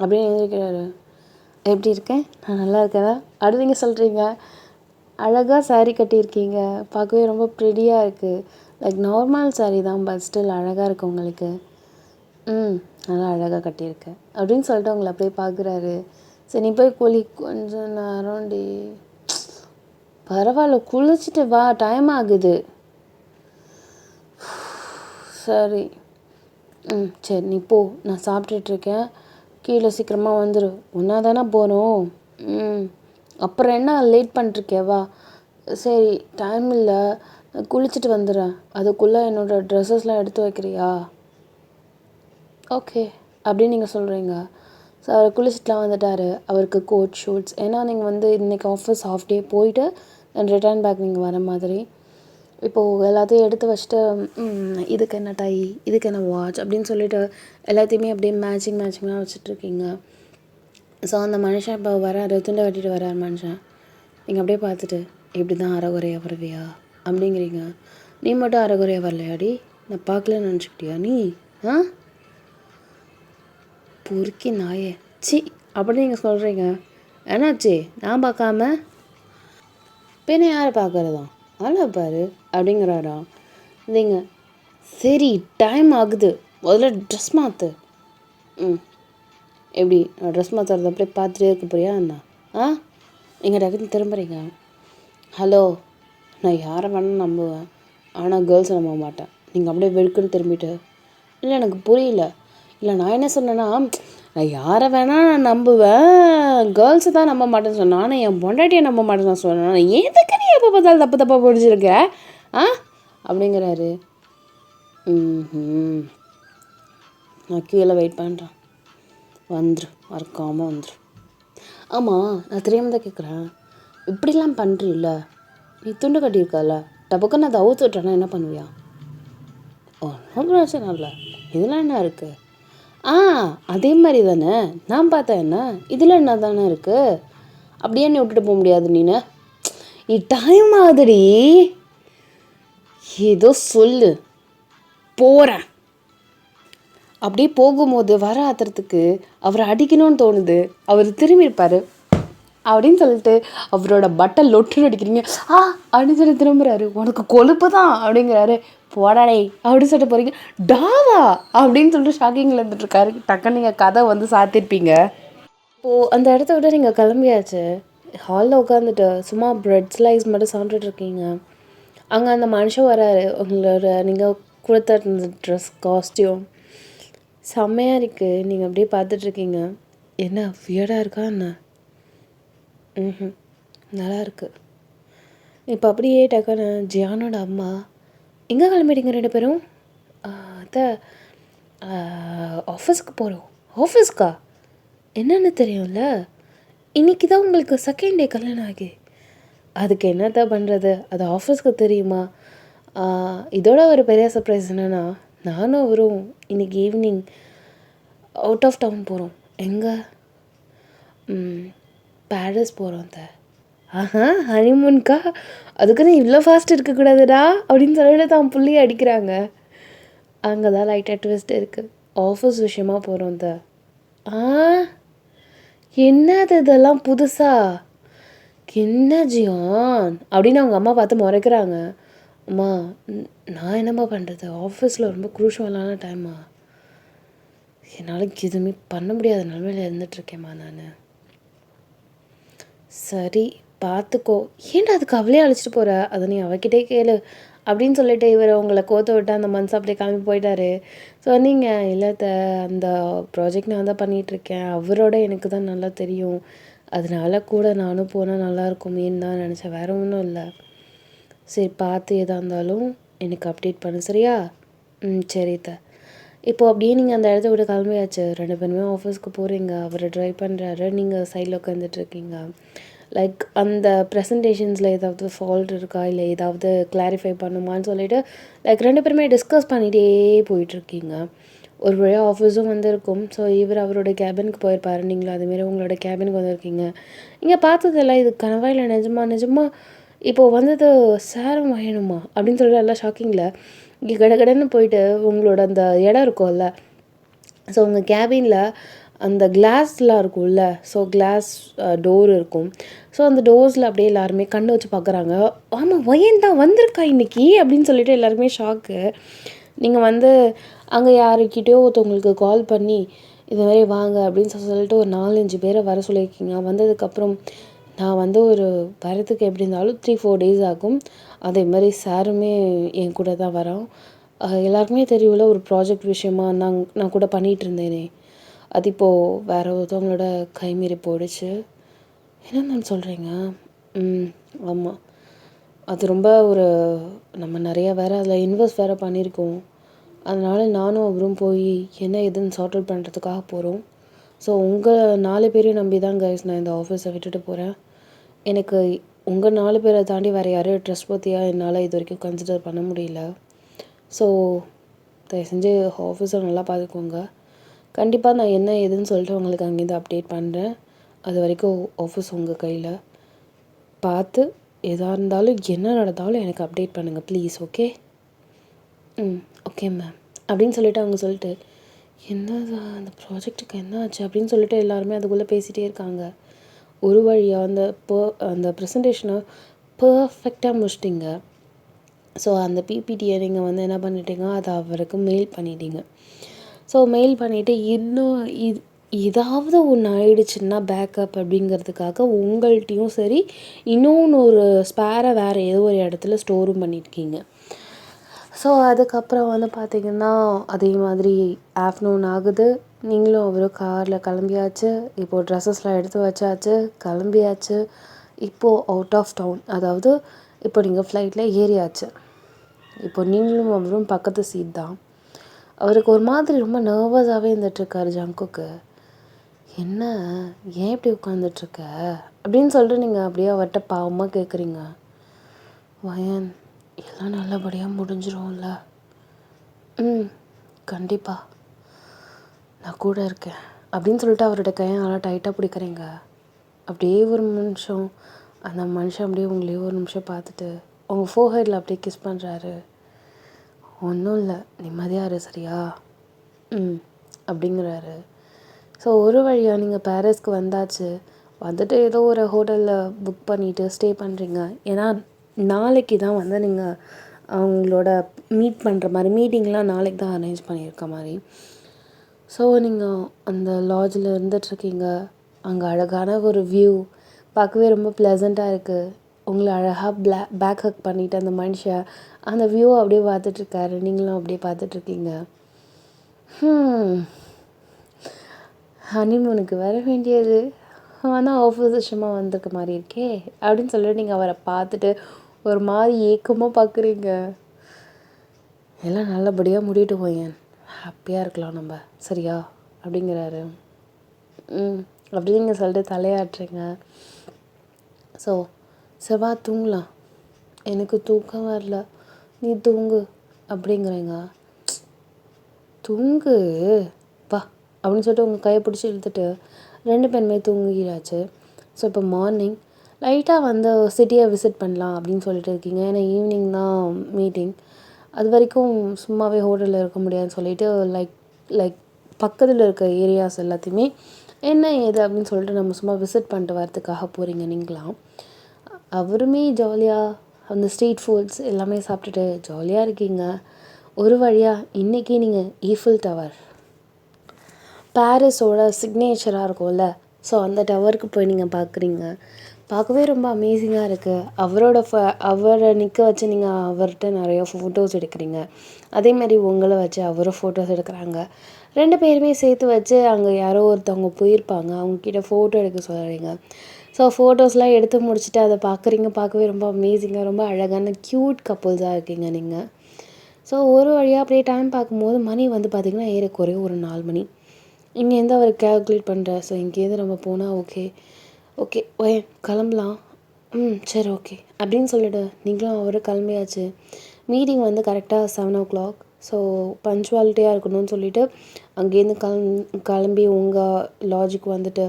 அப்படின்னு எழுதிக்கிறாரு. எப்படி இருக்கேன், நான் நல்லா இருக்கேனா அப்படின்னு நீங்கள் சொல்கிறீங்க. அழகாக சாரீ கட்டியிருக்கீங்க, பார்க்கவே ரொம்ப ப்ரெடியாக இருக்குது. லைக் நார்மல் சாரீ தான், பட் ஸ்டில் அழகாக இருக்குது உங்களுக்கு. நல்லா அழகாக கட்டியிருக்கேன் அப்படின்னு சொல்லிட்டு உங்களை அப்படியே பார்க்குறாரு. சரி நீ போய் குளி, கொஞ்சம் நேரம் டி. பரவாயில்ல, குளிச்சுட்டு வா, டைம் ஆகுது. சரி சரி நீ போ, நான் சாப்பிட்டுட்ருக்கேன், கீழே சீக்கிரமாக வந்துடும். ஒன்றா தானே போகிறோம். அப்புறம் என்ன லேட் பண்ணிருக்கேவா? சரி டைம் இல்லை, நான் குளிச்சுட்டு வந்துடுறேன், அதுக்குள்ளே என்னோடய ட்ரெஸ்ஸஸ்லாம் எடுத்து வைக்கிறியா? ஓகே அப்படின்னு நீங்கள் சொல்கிறீங்க. ஸோ அவர் குளிச்சுட்டுலாம் வந்துட்டார். அவருக்கு கோட் ஷூட்ஸ், ஏன்னா நீங்கள் வந்து இன்றைக்கி ஆஃபீஸ் ஹாஃப் டே போயிட்டு தென் ரிட்டர்ன் பேக் நீங்கள் வர மாதிரி. இப்போது எல்லாத்தையும் எடுத்து வச்சுட்டு இதுக்கு என்ன டை, இதுக்கு என்ன வாட்ச் அப்படின்னு சொல்லிட்டு எல்லாத்தையுமே அப்படியே மேட்சிங்காக வச்சுட்ருக்கீங்க. ஸோ அந்த மனுஷன் இப்போ வராரு, துண்டை கட்டிட்டு வராரு மனுஷன். நீங்கள் அப்படியே பார்த்துட்டு, இப்படி தான் அரைகுறையாக வருவியா அப்படிங்கிறீங்க. நீ மட்டும் அரைகுறையாக வரலையாடி, நான் பார்க்கலன்னு நினச்சிக்கிட்டியா நீ? பொறுக்கி நாயே, சி அப்படின்னு நீங்கள் சொல்கிறீங்க. என்னாச்சு, நான் பார்க்காம பின்ன யாரை பார்க்குறதா, நல்லா பாரு அப்படிங்கிறாரா. இல்லைங்க, சரி டைம் ஆகுது, முதல்ல ட்ரெஸ் மாற்று. எப்படி ட்ரெஸ் மாற்றுறது அப்படியே பார்த்துட்டே இருக்க போறியா என்ன? நீங்கள் டக்குன்னு திரும்புறீங்க. ஹலோ, நான் யாரை வேணாலும் நம்புவேன், ஆனால் கேர்ள்ஸை நம்ப மாட்டேன். நீங்கள் அப்படியே வெறுக்குன்னு திரும்பிட்டு, இல்லை எனக்கு புரியல. இல்லை நான் என்ன சொன்னேன்னா, நான் யாரை வேணால் நான் நம்புவேன், கேர்ள்ஸை தான் நம்ப மாட்டேன்னு சொன்னேன். ஆனால் என் பொண்டாட்டியை நம்ப மாட்டேன்னு நான் சொன்னேன். எதுக்கு நீ எப்போ பார்த்தாலும் தப்பாக பிடிச்சிருக்க அப்படிங்கிறாரு. நான் கீழே வெயிட் பண்ணுறேன், வந்துரு, மறக்காமல் வந்துரு. ஆமாம், நான் தெரியாமல் தான் கேட்குறேன், இப்படிலாம் பண்ணுறீல்ல, நீ துண்டு கட்டியிருக்கல, டபுக்குன்னு அதை அவுத்து விட்டேன்னா என்ன பண்ணுவியா? ஒன்றும் பிரச்சனை இல்லை, இதெல்லாம் என்ன இருக்குது? அதே மாதிரி தானே நான் பார்த்தேன், என்ன இதில் என்ன தானே இருக்குது, அப்படியே நீ விட்டுட்டு போக முடியாது. நீனு டைம் ஆகுதுடி, ஏதோ சொல்லு, போகிறேன். அப்படியே போகும்போது வர ஆத்திரத்துக்கு அவரை அடிக்கணும்னு தோணுது. அவர் திரும்பியிருப்பார் அப்படின்னு சொல்லிட்டு அவரோட பட்டை லொட்டுன்னு அடிக்கிறீங்க. அப்படின்னு சொல்லி திரும்புறாரு. உனக்கு கொழுப்பு தான் அப்படிங்கிறாரு. போடாடே அப்படின்னு சொல்லிட்டு போகிறீங்க. டாவா அப்படின்னு சொல்லிட்டு ஷாக்கிங்கில் இருந்துட்டுருக்காரு. டக்குன்னு நீங்கள் கதை வந்து சாத்திருப்பீங்க. இப்போது அந்த இடத்த விட நீங்கள் கிளம்பியாச்சு. ஹாலில் உட்காந்துட்டு சும்மா ப்ரெட் ஸ்லைஸ் மட்டும் சாப்பிட்டுட்ருக்கீங்க. அங்கே அந்த மனுஷன் வராரு. உங்களோட நீங்கள் கொடுத்த ட்ரெஸ் காஸ்டியூம் செம்மையாக இருக்குது. நீங்கள் அப்படியே பார்த்துட்ருக்கீங்க. என்ன வியர்டாக இருக்கா என்ன? நல்லா இருக்குது. இப்போ அப்படியே டக்குன்னு ஜியானோட அம்மா, எங்கே கிளம்பிட்டீங்க 2 பேரும்? அத்தை, ஆஃபீஸ்க்கு போகிறோம். ஆஃபீஸ்க்கா? என்னென்னு தெரியும்ல, இன்றைக்கி தான் உங்களுக்கு செகண்ட் டே கல்யாணம் ஆகி. அதுக்கு என்னத்த பண்ணுறது, அது ஆஃபீஸ்க்கு தெரியுமா? இதோட ஒரு பெரிய சர்ப்ரைஸ் என்னென்னா, நானும் அவரும் இன்றைக்கி ஈவினிங் அவுட் ஆஃப் டவுன் போகிறோம். எங்கே? பாரிஸ் போகிறோம் அத்தை. ஆஹா, ஹனிமூன்க்கா? அதுக்குன்னு இவ்வளோ ஃபாஸ்ட் இருக்கக்கூடாதுடா அப்படின்னு சொல்லிட்டு தான் புள்ளியை அடிக்கிறாங்க. அங்கே தான் லைட்டாக ட்விஸ்ட் இருக்குது. ஆஃபீஸ் விஷயமா போகிறோம் அத்தை. ஆ, என்னது இதெல்லாம் புதுசா? என்ன ஜியான் அப்படின்னு அவங்க அம்மா பார்த்து முறைக்கிறாங்க. அம்மா, நான் என்னம்மா பண்ணுறது, ஆஃபீஸில் ரொம்ப குரூஷியலான டைம்மா, என்னால் எதுவுமே பண்ண முடியாத நிலமையில இருந்துகிட்ருக்கேம்மா நான். சரி பார்த்துக்கோ. ஏன்டா அதுக்கு அவளே அழைச்சிட்டு போகிற, அதை நீ அவகிட்டே கேளு அப்படின்னு சொல்லிட்டு இவர் உங்களை கோத்த விட்டு அந்த மந்த்ஸ் அப்படியே கிளம்பி போயிட்டாரு. சொன்னீங்க இல்லை அந்த ப்ராஜெக்ட் நான் தான் பண்ணிகிட்ருக்கேன், அவரோட எனக்கு தான் நல்லா தெரியும், அதனால கூட நானும் போனால் நல்லாயிருக்குமேன்னு தான் நினச்சேன், வேறு ஒன்றும் இல்லை. சரி பார்த்து எதாக இருந்தாலும் எனக்கு அப்டேட் பண்ணு சரியா? சரி இப்போது அப்படியே நீங்கள் அந்த இடத்த விட்டு கிளம்பியாச்சு, 2 பேருமே ஆஃபீஸ்க்கு போகிறீங்க, அவர் ட்ரைவ் பண்ணுறாரு, நீங்கள் சைடில் உட்காந்துட்ருக்கீங்க. லைக் அந்த ப்ரெசன்டேஷன்ஸில் ஏதாவது ஃபால்ட் இருக்கா, இல்லை ஏதாவது கிளாரிஃபை பண்ணுமான்னு சொல்லிவிட்டு லைக் 2 பேருமே டிஸ்கஸ் பண்ணிகிட்டே போயிட்டுருக்கீங்க. ஒரு வழியாக ஆஃபீஸும் வந்திருக்கும். ஸோ இவர் அவரோட கேபினுக்கு போயிருப்பாரு, நீங்களும் அதுமாரி உங்களோட கேபினுக்கு வந்திருக்கீங்க. இங்கே பார்த்ததெல்லாம் இது கனவா இல்லை நிஜமாக இப்போது வந்தது சாரும் வேணுமா அப்படின்னு சொல்லிட்டு எல்லாம் ஷாக்கிங்கில் இங்கே கடன்னு போயிட்டு உங்களோட அந்த இடம் இருக்கும்ல, ஸோ உங்கள் கேபினில் அந்த கிளாஸ்லாம் இருக்கும்ல, ஸோ கிளாஸ் டோர் இருக்கும். ஸோ அந்த டோர்ஸில் அப்படியே எல்லாருமே கண்ணு வச்சு பார்க்குறாங்க. ஆமாம், வயன் தான் வந்திருக்கா இன்றைக்கி அப்படின்னு சொல்லிட்டு எல்லாருமே ஷாக்கு. நீங்கள் அங்கே யாருக்கிட்டேயோ ஒருத்தவங்களுக்கு கால் பண்ணி இது மாதிரி வாங்க அப்படின்னு சொல்லிட்டு ஒரு 4-5 பேரை வர சொல்லியிருக்கீங்க. வந்ததுக்கப்புறம் நான் ஒரு வரத்துக்கு எப்படி இருந்தாலும் 3-4 டேஸ் ஆகும். அதே மாதிரி சாருமே என் கூட தான் வரோம். எல்லாருக்குமே தெரியும்ல, ஒரு ப்ராஜெக்ட் விஷயமா நான் கூட பண்ணிகிட்டு இருந்தேனே, அது இப்போது வேறு ஒருத்தவங்களோட கைமீறி போயிடுச்சு. என்ன மேம் சொல்கிறீங்க? ஆமாம், அது ரொம்ப நம்ம நிறையா வேறு அதில் இன்வெஸ்ட் வேறு பண்ணியிருக்கோம். அதனால் நானும் அவரும் போய் என்ன ஏதுன்னு சார்ட் அவுட் பண்ணுறதுக்காக போகிறோம். ஸோ உங்கள் 4 பேரையும் நம்பி தான் கைஸ் நான் இந்த ஆஃபீஸை விட்டுட்டு போகிறேன். எனக்கு உங்கள் 4 பேரை தாண்டி வேறு யாரையும் ட்ரஸ்ட் பற்றியாக என்னால் இது வரைக்கும் கன்சிடர் பண்ண முடியல. ஸோ தயவு செஞ்சு ஆஃபீஸை நல்லா பார்த்துக்கோங்க. கண்டிப்பாக நான் என்ன ஏதுன்னு சொல்லிட்டு உங்களுக்கு அங்கேருந்து அப்டேட் பண்ணுறேன். அது வரைக்கும் ஆஃபீஸ் உங்கள் கையில். பார்த்து எதாக இருந்தாலும் என்ன நடந்தாலும் எனக்கு அப்டேட் பண்ணுங்கள் ப்ளீஸ். ஓகே? ஓகே மேம் அப்படின்னு சொல்லிட்டு அவங்க சொல்லிட்டு என்னதான் அந்த ப்ராஜெக்ட்டுக்கு என்ன ஆச்சு அப்படின்னு சொல்லிட்டு எல்லாருமே அதுக்குள்ளே பேசிகிட்டே இருக்காங்க. ஒரு வழியாக அந்த ப்ரெசன்டேஷனை பர்ஃபெக்டாக முடிச்சிட்டிங்க. ஸோ அந்த பிபிடியை நீங்கள் என்ன பண்ணிட்டீங்க, அதை அவருக்கு மெயில் பண்ணிட்டீங்க. ஸோ மெயில் பண்ணிவிட்டு இன்னும் ஏதாவது ஒன்று ஆயிடுச்சுன்னா பேக்கப் அப்படிங்கிறதுக்காக உங்கள்கிட்டையும் சரி இன்னொன்று ஒரு ஸ்பேரை வேறு ஏதோ ஒரு இடத்துல ஸ்டோரும் பண்ணியிருக்கீங்க. ஸோ அதுக்கப்புறம் பார்த்திங்கன்னா அதே மாதிரி ஆஃப்டர்நூன் ஆகுது, நீங்களும் அவரும் காரில் கிளம்பியாச்சு. இப்போது ட்ரெஸ்ஸஸ்லாம் எடுத்து வச்சாச்சு, கிளம்பியாச்சு. இப்போது அவுட் ஆஃப் டவுன், அதாவது இப்போ நீங்கள் ஃப்ளைட்டில் ஏறியாச்சு. இப்போ நீங்களும் அவரும் பக்கத்து சீட் தான். அவருக்கு ஒரு மாதிரி ரொம்ப நர்வஸாகவே இருந்துகிட்ருக்காரு ஜங்குக்கு. என்ன, ஏன் இப்படி உட்காந்துட்ருக்க அப்படின்னு சொல்லிட்டு நீங்கள் அப்படியே அவர்கிட்ட பாவமாக கேட்குறீங்க. வயன், எல்லாம் நல்லபடியாக முடிஞ்சிரும்ல? கண்டிப்பாக நான் கூட இருக்கேன் அப்படின்னு சொல்லிட்டு அவரோட கையை நல்லா டைட்டாக பிடிக்கிறீங்க. அப்படியே ஒரு நிமிஷம் அந்த மனுஷன் அப்படியே உங்களையே ஒரு நிமிஷம் பார்த்துட்டு உங்கள் ஃபோர்ஹெட்டில் அப்படியே கிஸ் பண்ணுறாரு. ஒன்றும் இல்லை, நிம்மதியாக இரு சரியா? அப்படிங்கிறாரு. ஸோ ஒரு வழியாக நீங்கள் பாரிஸ்க்கு வந்தாச்சு. வந்துட்டு ஏதோ ஒரு ஹோட்டலில் புக் பண்ணிவிட்டு ஸ்டே பண்ணுறீங்க. ஏன்னா நாளைக்கு தான் நீங்கள் அவங்களோட மீட் பண்ணுற மாதிரி, மீட்டிங்லாம் நாளைக்கு தான் அரேஞ்ச் பண்ணியிருக்க மாதிரி. ஸோ நீங்கள் அந்த லாட்ஜில் இருந்துகிட்ருக்கீங்க. அங்கே அழகான ஒரு வியூ பார்க்கவே ரொம்ப ப்ளசண்ட்டாக இருக்குது. உங்களை அழகாக பேக் ஹக் பண்ணிவிட்டு அந்த மனுஷன் அந்த வியூவை அப்படியே பார்த்துட்ருக்காரு, நீங்களும் அப்படியே பார்த்துட்ருக்கீங்க. ஹனிமூனுக்கு வர வேண்டியது ஆனால் ஆஃபீஸ் விஷயமாக வந்திருக்க மாதிரி இருக்கே அப்படின்னு சொல்லிட்டு நீங்கள் அவரை பார்த்துட்டு ஒரு மாதிரி ஏக்கமாக பார்க்குறீங்க. எல்லாம் நல்லபடியாக முடிட்டு போயேன், ஹாப்பியாக இருக்கலாம் நம்ம சரியா அப்படிங்கிறாரு. அப்படி நீங்கள் சொல்லிட்டு தலையாட்டுறீங்க. ஸோ செவ்வா தூங்கலாம், எனக்கு தூக்கம் வரல, நீ தூங்கு அப்படிங்கிறீங்க. தூங்கு வா அப்படின்னு சொல்லிட்டு உங்கள் கையை பிடிச்சி இழுத்துட்டு 2 பேருமே தூங்கியாச்சு. ஸோ இப்போ மார்னிங் லைட்டாக வந்து சிட்டியை விசிட் பண்ணலாம் அப்படின்னு சொல்லிட்டு இருக்கீங்க. ஏன்னா ஈவினிங் தான் மீட்டிங். அது வரைக்கும் சும்மாவே ஹோட்டலில் இருக்க முடியாதுன்னு சொல்லிட்டு லைக் லைக் பக்கத்தில் இருக்க ஏரியாஸ் எல்லாத்தையுமே என்ன ஏது அப்படின்னு சொல்லிட்டு நம்ம சும்மா விசிட் பண்ணிட்டு வரதுக்காக போகிறீங்க நீங்களாம். அவருமே ஜாலியாக அந்த ஸ்ட்ரீட் ஃபுட்ஸ் எல்லாமே சாப்பிட்டுட்டு ஜாலியாக இருக்கீங்க. ஒரு வழியாக இன்றைக்கி நீங்கள் ஈஃபில் டவர், பாரிஸோட சிக்னேச்சராக இருக்கும்ல, ஸோ அந்த டவருக்கு போய் நீங்கள் பார்க்குறீங்க. பார்க்கவே ரொம்ப அமேசிங்காக இருக்குது. அவரை நிற்க வச்சு நீங்கள் அவர்கிட்ட நிறைய ஃபோட்டோஸ் எடுக்கிறீங்க. அதேமாதிரி உங்களை வச்சு அவரும் ஃபோட்டோஸ் எடுக்கிறாங்க. 2 பேருமே சேர்த்து வச்சு அங்கே யாரோ ஒருத்தவங்க போயிருப்பாங்க, அவங்கக்கிட்ட ஃபோட்டோ எடுக்க சொல்கிறீங்க. ஸோ ஃபோட்டோஸ்லாம் எடுத்து முடிச்சுட்டு அதை பார்க்குறீங்க. பார்க்கவே ரொம்ப அமேசிங்காக ரொம்ப அழகான க்யூட் கப்புள்ஸாக இருக்கீங்க நீங்கள். ஸோ ஒரு வழியாக அப்படியே டைம் பார்க்கும்போது மணி வந்து பார்த்திங்கன்னா ஏறக்குறைய ஒரு 4 மணி. இங்கேருந்து அவர் கேல்குலேட் பண்ணுறார். ஸோ இங்கேருந்து நம்ம போனால் ஓகே கிளம்பலாம். சரி ஓகே அப்படின்னு சொல்லிட்டு நீங்களும் அவரும் கிளம்பியாச்சு. மீட்டிங் வந்து கரெக்டாக 7 o'clock. ஸோ பஞ்சுவாலிட்டியாக இருக்கணும்னு சொல்லிவிட்டு அங்கேருந்து கிளம்பி உங்கள் லாட்ஜுக்கு வந்துட்டு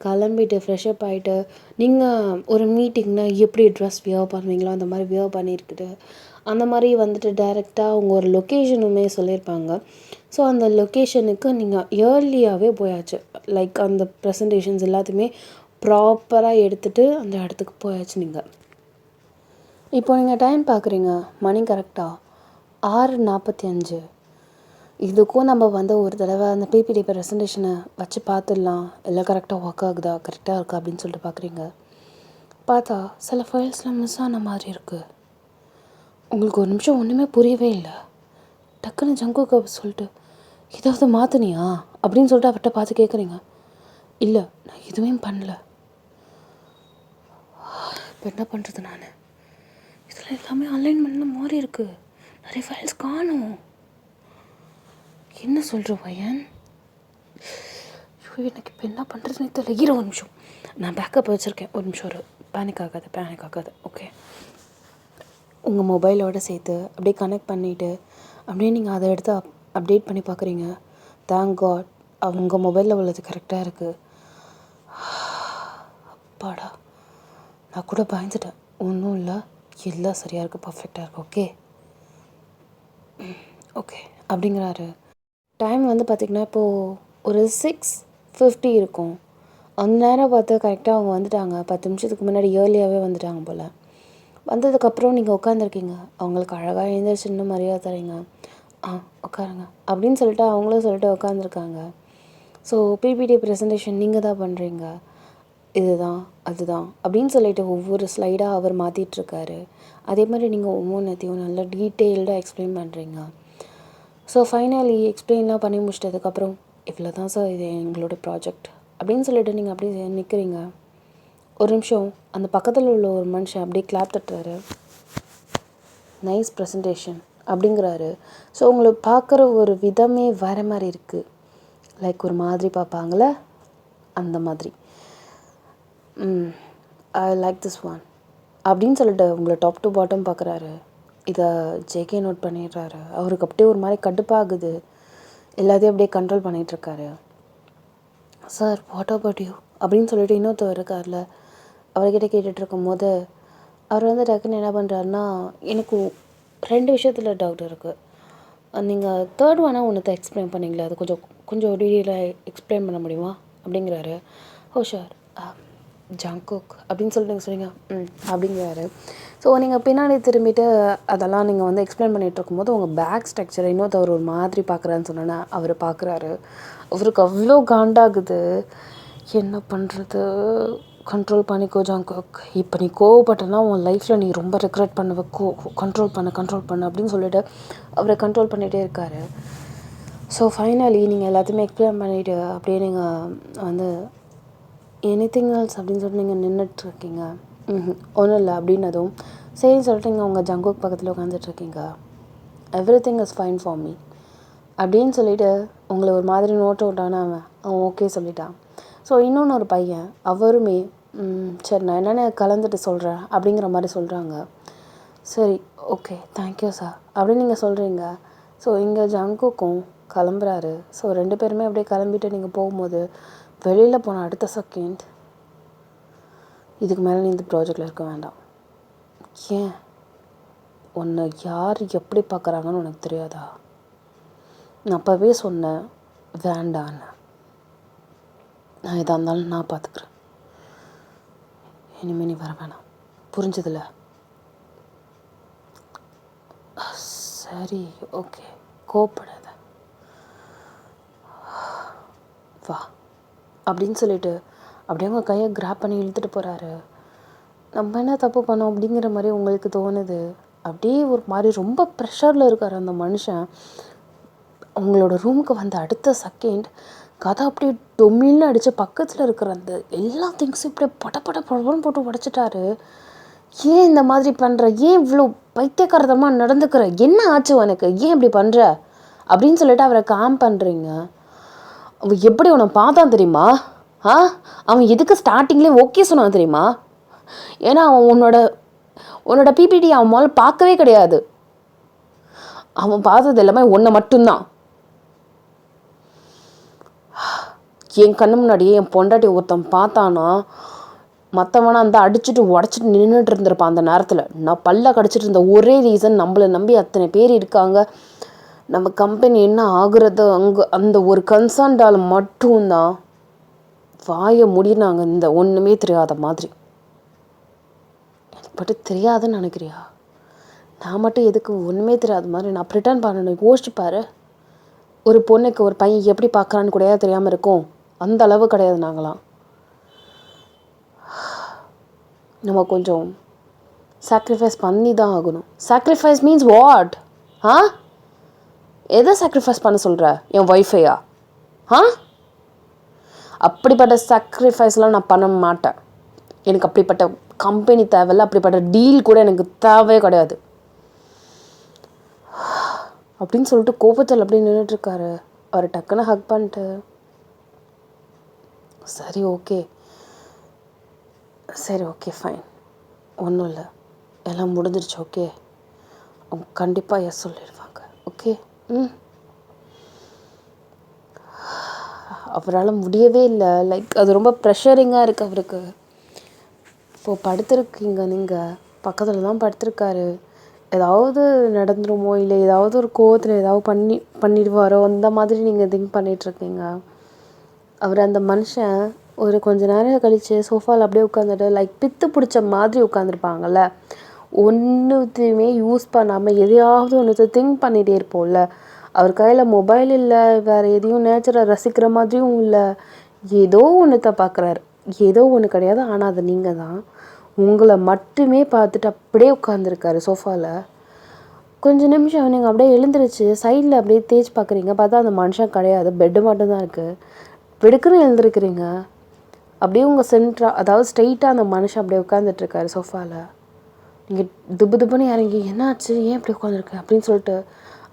கிளம்பிட்டு ஃப்ரெஷ்அப் ஆகிட்டு நீங்கள் ஒரு மீட்டிங்னால் எப்படி ட்ரெஸ் வியர் பண்ணுவீங்களோ அந்த மாதிரி வியர் பண்ணியிருக்குது. அந்த மாதிரி வந்துட்டு டைரெக்டாக அவங்க ஒரு லொக்கேஷனுமே சொல்லியிருப்பாங்க. ஸோ அந்த லொக்கேஷனுக்கு நீங்கள் இயர்லியாகவே போயாச்சு. லைக் அந்த ப்ரெசன்டேஷன்ஸ் எல்லாத்தையுமே ப்ராப்பராக எடுத்துகிட்டு அந்த இடத்துக்கு போயாச்சு நீங்கள். இப்போ நீங்கள் டைம் பார்க்குறீங்க, மணி கரெக்டாக 6:45. இதுக்கும் நம்ம வந்து ஒரு தடவை அந்த பிபிடி ப்ரெசன்டேஷனை வச்சு பார்த்துடலாம், எல்லாம் கரெக்டாக ஒர்க் ஆகுதா, கரெக்டாக இருக்கா அப்படின்னு சொல்லிட்டு பார்க்குறீங்க. பார்த்தா சில ஃபைல்ஸ்லாம் மிஸ் ஆன மாதிரி இருக்குது. உங்களுக்கு ஒரு நிமிஷம் ஒன்றுமே புரியவே இல்லை. டக்குன்னு ஜங்குக்கு சொல்லிட்டு ஏதாவது மாற்றினியா அப்படின்னு சொல்லிட்டு அவர்கிட்ட பார்த்து கேட்குறீங்க. இல்லை, நான் எதுவுமே பண்ணல. இப்போ என்ன பண்ணுறது? நான் இதில் எல்லாமே அலைன்மெண்ட்லாம் மாறி இருக்குது, நிறைய ஃபைல்ஸ் காணும். என்ன சொல்கிற பையன்? எனக்கு இப்போ என்ன பண்ணுறதுன்னு தெரியல. ஒரு நிமிஷம், நான் பேக்கப் வச்சுருக்கேன். ஒரு நிமிஷம், ஒரு பேனிக் ஆகாது. ஓகே, உங்கள் மொபைலோடு சேர்த்து அப்படியே கனெக்ட் பண்ணிவிட்டு அப்படியே நீங்கள் அதை எடுத்து அப்டேட் பண்ணி பார்க்குறீங்க. தேங்க் காட் அவங்க மொபைலில் உள்ளது கரெக்டாக இருக்குது. அப்பாடா, நான் கூட பயந்துட்டேன். ஒன்றும் இல்லை, எல்லாம் சரியாக இருக்குது, பர்ஃபெக்டாக இருக்குது. ஓகே அப்படிங்கிறாரு. டைம் வந்து பார்த்திங்கன்னா இப்போது ஒரு 6:50 இருக்கும். அந்த நேரம் பார்த்து கரெக்டாக அவங்க வந்துட்டாங்க. 10 நிமிஷத்துக்கு முன்னாடி ஏர்லியாகவே வந்துட்டாங்க போல். வந்ததுக்கப்புறம் நீங்கள் உட்காந்துருக்கீங்க. அவங்களுக்கு அழகாக எழுந்திரிச்சு இன்னும் மரியாதை தரீங்க. உட்காருங்க அப்படின்னு சொல்லிட்டு அவங்களும் சொல்லிட்டு உட்காந்துருக்காங்க. ஸோ பிபிடி ப்ரெசன்டேஷன் நீங்கள் தான் பண்ணுறீங்க, இதுதான் அதுதான் அப்படின்னு சொல்லிட்டு ஒவ்வொரு ஸ்லைடாக அவர் மாற்றிட்டுருக்காரு. அதே மாதிரி நீங்கள் ஒவ்வொன்றத்தையும் நல்லா டீட்டெயில்டாக எக்ஸ்பிளைன் பண்ணுறீங்க. ஸோ ஃபைனலி எக்ஸ்பிளைன்லாம் பண்ணி முடிச்சிட்டதுக்கப்புறம் இவ்வளோ தான் சார் இது எங்களோட ப்ராஜெக்ட் அப்படின்னு சொல்லிட்டு நீங்கள் அப்படியே நிற்கிறீங்க. ஒரு நிமிஷம் அந்த பக்கத்தில் உள்ள ஒரு மனுஷன் அப்படியே கிளாப் தட்டுறாரு. நைஸ் ப்ரெசன்டேஷன் அப்படிங்கிறாரு. ஸோ உங்களை பார்க்குற ஒரு விதமே வேறு மாதிரி இருக்குது. லைக் ஒரு மாதிரி பார்ப்பாங்களே அந்த மாதிரி. ஐ லைக் திஸ் ஒன் அப்படின்னு சொல்லிட்டு உங்களை டாப் டு பாட்டம் பார்க்குறாரு. இதை ஜேகே நோட் பண்ணிடுறாரு. அவருக்கு அப்படியே ஒரு மாதிரி கடுப்பாகுது. எல்லாத்தையும் அப்படியே கண்ட்ரோல் பண்ணிகிட்ருக்காரு. சார் வாட் அபவுட் யூ அப்படின்னு சொல்லிட்டு இன்னொருத்தர் இருக்கார்ல, அவர்கிட்ட கேட்டுட்ருக்கும் போது அவர் வந்து டக்குன்னு என்ன பண்ணுறாருன்னா, எனக்கு 2 விஷயத்தில் டவுட் இருக்குது. நீங்கள் தேர்ட் ஒன்னாக ஒன்றத்தை எக்ஸ்பிளைன் பண்ணிங்களே, அது கொஞ்சம் டீட்டெயிலாக எக்ஸ்பிளைன் பண்ண முடியுமா அப்படிங்கிறாரு. ஷூர் ஜங்குக் அப்படின்னு சொல்லிட்டு நீங்கள் சொன்னீங்க அப்படிங்கிறாரு. ஸோ நீங்கள் பின்னாடி திரும்பிட்டு அதெல்லாம் நீங்கள் வந்து எக்ஸ்பிளைன் பண்ணிகிட்டு இருக்கும்போது உங்கள் பேக் ஸ்ட்ரக்சரை இன்னொருத்தவர் ஒரு மாதிரி பார்க்குறான்னு சொன்னோன்னா அவர் பார்க்குறாரு. அவருக்கு அவ்வளோ காண்டாகுது. என்ன பண்ணுறது, கண்ட்ரோல் பண்ணிக்கோ ஜங்குக், இப்போ நீ கோவப்பட்டனா உன் லைஃப்பில் நீ ரொம்ப ரெக்ரெட் பண்ணுவ, கண்ட்ரோல் பண்ணு அப்படின்னு சொல்லிட்டு அவரை கண்ட்ரோல் பண்ணிகிட்டே இருக்காரு. ஸோ ஃபைனலி நீங்கள் எல்லாத்தையுமே எக்ஸ்பிளைன் பண்ணிவிட்டு அப்படியே நீங்கள் வந்து எனிதிங் எல்ஸ் அப்படின்னு சொல்லிட்டு நீங்கள் நின்றுட்டுருக்கீங்க. ஒன்றும் இல்லை அப்படின்னதும் சரின்னு சொல்லிட்டு நீங்கள் உங்கள் ஜங்குக் பக்கத்தில் உட்காந்துட்ருக்கீங்க. Everything is fine for me அப்படின்னு சொல்லிவிட்டு உங்களை ஒரு மாதிரி நோட் அவுட்டான அவன் ஓகே சொல்லிட்டான். ஸோ இன்னொன்று ஒரு பையன் அவருமே சரி நான் என்னென்ன கலந்துட்டு சொல்கிறேன் அப்படிங்கிற மாதிரி சொல்கிறாங்க. சரி ஓகே தேங்க்யூ சார் அப்படின்னு நீங்கள் சொல்கிறீங்க. ஸோ இங்கே ஜங்குக்கும் கிளம்புறாரு. ஸோ 2 பேருமே அப்படியே கிளம்பிட்டு நீங்கள் போகும்போது வெளியில் போன அடுத்த செகண்ட் இதுக்கு மேலே நீ இந்த ப்ராஜெக்டில் இருக்க வேண்டாம். ஏன் உன்னை யார் எப்படி பார்க்குறாங்கன்னு உனக்கு தெரியாதா? நான் அப்போவே சொன்னேன் வேண்டான்னு. நான் எதாக இருந்தாலும் நான் பார்த்துக்குறேன். இனிமேல் நீ வர வேணாம். புரிஞ்சதில்ல? சரி ஓகே, கோவப்படாத, வா அப்படின்னு சொல்லிட்டு அப்படியே அவங்க கையை கிராப் பண்ணி இழுத்துட்டு போகிறாரு. நம்ம என்ன தப்பு பண்ணோம் அப்படிங்கிற மாதிரி உங்களுக்கு தோணுது. அப்படியே ஒரு மாதிரி ரொம்ப ப்ரெஷரில் இருக்கார் அந்த மனுஷன். அவங்களோட ரூமுக்கு வந்த அடுத்த செகண்ட் கதை அப்படியே டொமில்னு அடித்து பக்கத்தில் இருக்கிற அந்த எல்லா திங்ஸும் இப்படியே படப்படன்னு போட்டு உடச்சிட்டாரு. ஏன் இந்த மாதிரி பண்ணுற? ஏன் இவ்வளோ பைத்தியக்காரதமாக நடந்துக்கிற? என்ன ஆச்சு உனக்கு? ஏன் இப்படி பண்ணுற அப்படின்னு சொல்லிட்டு அவரை காம் பண்ணுறீங்க. அவன் எப்படி உன்னை பார்த்தான் தெரியுமா? அவன் எதுக்கு ஸ்டார்டிங்லேயே ஓகே சொன்னான் தெரியுமா? ஏன்னா அவன் உன்னோட பிபிடி அவன் முதல்ல பார்க்கவே கிடையாது. அவன் பார்த்தது எல்லாமே ஒன்றை மட்டும்தான். என் கண்ணு முன்னாடியே என் பொண்டாட்டி ஒருத்தன் பார்த்தானா மற்றவனை அந்த அடிச்சுட்டு உடச்சிட்டு நின்றுட்டு இருந்திருப்பான். அந்த நேரத்தில் நான் பல்ல கடிச்சிட்டு இருந்த ஒரே ரீசன், நம்மளை நம்பி அத்தனை பேர் இருக்காங்க, நம்ம கம்பெனி என்ன ஆகுறது அங்கே அந்த ஒரு கன்சர்ன்டால் மட்டும்தான் வாயை முடினாங்க. இந்த ஒன்றுமே தெரியாத மாதிரி. எனக்கு மட்டும் தெரியாதுன்னு நினைக்கிறியா? நான் மட்டும் எதுக்கு ஒன்றுமே தெரியாத மாதிரி நான் ப்ரிட்டன் பண்ணணும்? யோசிச்சுப்பாரு. ஒரு பொண்ணுக்கு ஒரு பையன் எப்படி பார்க்குறான்னு கூட தெரியாமல் இருக்கும். அந்த அளவு கிடையாது நாங்களாம். நம்ம கொஞ்சம் சாக்ரிஃபைஸ் பண்ணி தான் ஆகணும். Sacrifice means what? எதை சாக்ரிஃபைஸ் பண்ண சொல்கிற? என் ஒய்ஃபையா? அப்படிப்பட்ட சாக்ரிஃபைஸ்லாம் நான் பண்ண மாட்டேன். எனக்கு அப்படிப்பட்ட கம்பெனி தேவையில்லை, அப்படிப்பட்ட டீல் கூட எனக்கு தேவையே கிடையாது அப்படின்னு சொல்லிட்டு கோபத்தில் அப்படி நின்றுட்டுருக்காரு. அவர் டக்குன்னு ஹக் பண்ணிட்டு சரி ஓகே ஃபைன், ஒன்றும் இல்லை, எல்லாம் முடிஞ்சிருச்சு, ஓகே, அவங்க கண்டிப்பாக எஸ் சொல்லிடுவாங்க, ஓகே. அவரால் முடியவே இல்லை. லைக் அது ரொம்ப ப்ரெஷரிங்காக இருக்குது அவருக்கு. இப்போது படுத்துருக்கீங்க, நீங்கள் பக்கத்தில் தான் படுத்துருக்காரு. ஏதாவது நடந்துருமோ இல்லை ஏதாவது ஒரு கோவத்தில் ஏதாவது பண்ணிடுவாரோ அந்த மாதிரி நீங்கள் திங்க் பண்ணிகிட்ருக்கீங்க. அவர் அந்த மனுஷன் ஒரு கொஞ்ச நேரம் கழித்து சோஃபாவில் அப்படியே உட்காந்துட்டு லைக் பித்து பிடிச்ச மாதிரி உட்காந்துருப்பாங்கள்ல, ஒன்றுத்தையுமே யூஸ் பண்ணாமல் எதையாவது ஒன்று திங்க் பண்ணிகிட்டே இருப்போம்ல. அவர் கையில் மொபைல் இல்லை, வேறு எதையும் நேச்சரை ரசிக்கிற மாதிரியும் இல்லை, ஏதோ ஒன்றுத்தை பார்க்குறாரு. ஏதோ ஒன்று கிடையாது, ஆனால் அது நீங்கள் தான். உங்களை மட்டுமே பார்த்துட்டு அப்படியே உட்காந்துருக்காரு சோஃபாவில். கொஞ்சம் நிமிஷம் நீங்கள் அப்படியே எழுந்திரிச்சு சைடில் அப்படியே தேய்ச்சி பார்க்குறீங்க. பார்த்தா அந்த மனுஷன் கிடையாது, பெட்டு மட்டும்தான் இருக்குது. வெடுக்குன்னு எழுந்திருக்கிறீங்க. அப்படியே உங்கள் சென்ட்ராக, அதாவது ஸ்ட்ரெயிட்டாக அந்த மனுஷன் அப்படியே உட்காந்துட்ருக்காரு சோஃபாவில். நீங்கள் துப்புன்னு இறங்கி என்னாச்சு, ஏன் இப்படி உட்காந்துருக்கு அப்படின்னு சொல்லிட்டு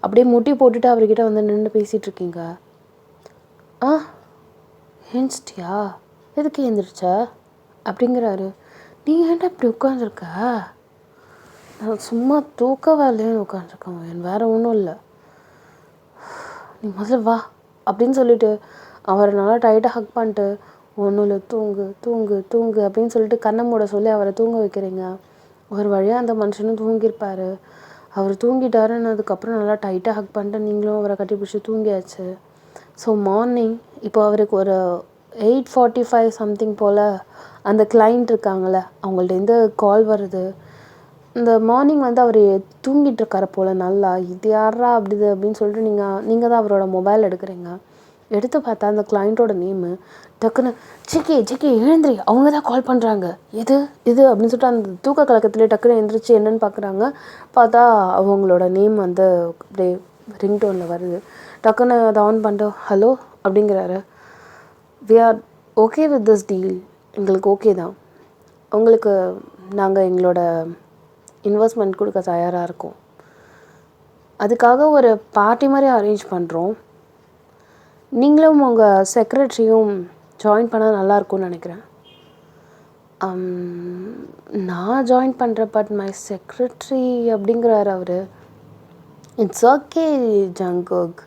அப்படியே முட்டி போட்டுட்டு அவர்கிட்ட வந்து நின்று பேசிகிட்ருக்கீங்க. எழுந்திரிச்சிட்டியா? எதுக்கு எழுந்திரிச்ச அப்படிங்கிறாரு. நீங்கள் ஏன்டா இப்படி உட்காந்துருக்க? நான் சும்மா தூக்க வேலைன்னு உட்காந்துருக்கேன், வேறு ஒன்றும் இல்லை, நீ முதல்ல வா அப்படின்னு சொல்லிட்டு அவரை நல்லா டைட்டாக ஹக் பண்ணிட்டு ஒன்றும் இல்லை, தூங்கு அப்படின்னு சொல்லிட்டு கண்ணை மூட சொல்லி அவரை தூங்க வைக்கிறீங்க. ஒரு வழியாக அந்த மனுஷனும் தூங்கியிருப்பார். அவர் தூங்கிட்டாருன்னு அதுக்கப்புறம் நல்லா டைட்டாக ஹக் பண்ணிட்டு நீங்களும் அவரை கட்டி பிடிச்சி தூங்கியாச்சு. ஸோ மார்னிங் இப்போ அவருக்கு ஒரு 8:45 சம்திங் போல் அந்த கிளைண்ட் இருக்காங்கள, அவங்கள்ட்ட கால் வருது. இந்த மார்னிங் வந்து அவர் தூங்கிட்டு இருக்காரு போல் நல்லா. இது யாரா அப்படின்னு சொல்லிட்டு நீங்கள் தான் அவரோட மொபைல் எடுக்கிறீங்க. எடுத்து பார்த்தா அந்த கிளைண்ட்டோட நேமு. டக்குன்னு ஜிகே எழுந்திரி, அவங்க தான் கால் பண்ணுறாங்க, இது அப்படின்னு சொல்லிட்டு அந்த தூக்க கலக்கத்துலேயே டக்குன்னு எழுந்திரிச்சு என்னென்னு பார்க்குறாங்க. பார்த்தா அவங்களோட நேம் வந்து அப்படியே ரிங்டோனில் வருது. டக்குன்னு அதை ஆன் பண்ணிட்டு ஹலோ அப்படிங்கிறாரு. We are okay with this deal, எங்களுக்கு ஓகே தான், உங்களுக்கு நாங்கள் எங்களோட இன்வெஸ்ட்மெண்ட் கொடுக்க தயாராக இருக்கோம், அதுக்காக ஒரு பார்ட்டி மாதிரி அரேஞ்ச் பண்ணுறோம், நீங்களும் உங்கள் செக்ரட்டரியும் ஜாயின் பண்ணால் நல்லாயிருக்கும்னு நினைக்கிறேன். நான் ஜாயின் பண்ணுறேன், பட் மை செக்ரட்டரி அப்படிங்கிறாரு அவர். இட்ஸ் ஓகே ஜங்குக்,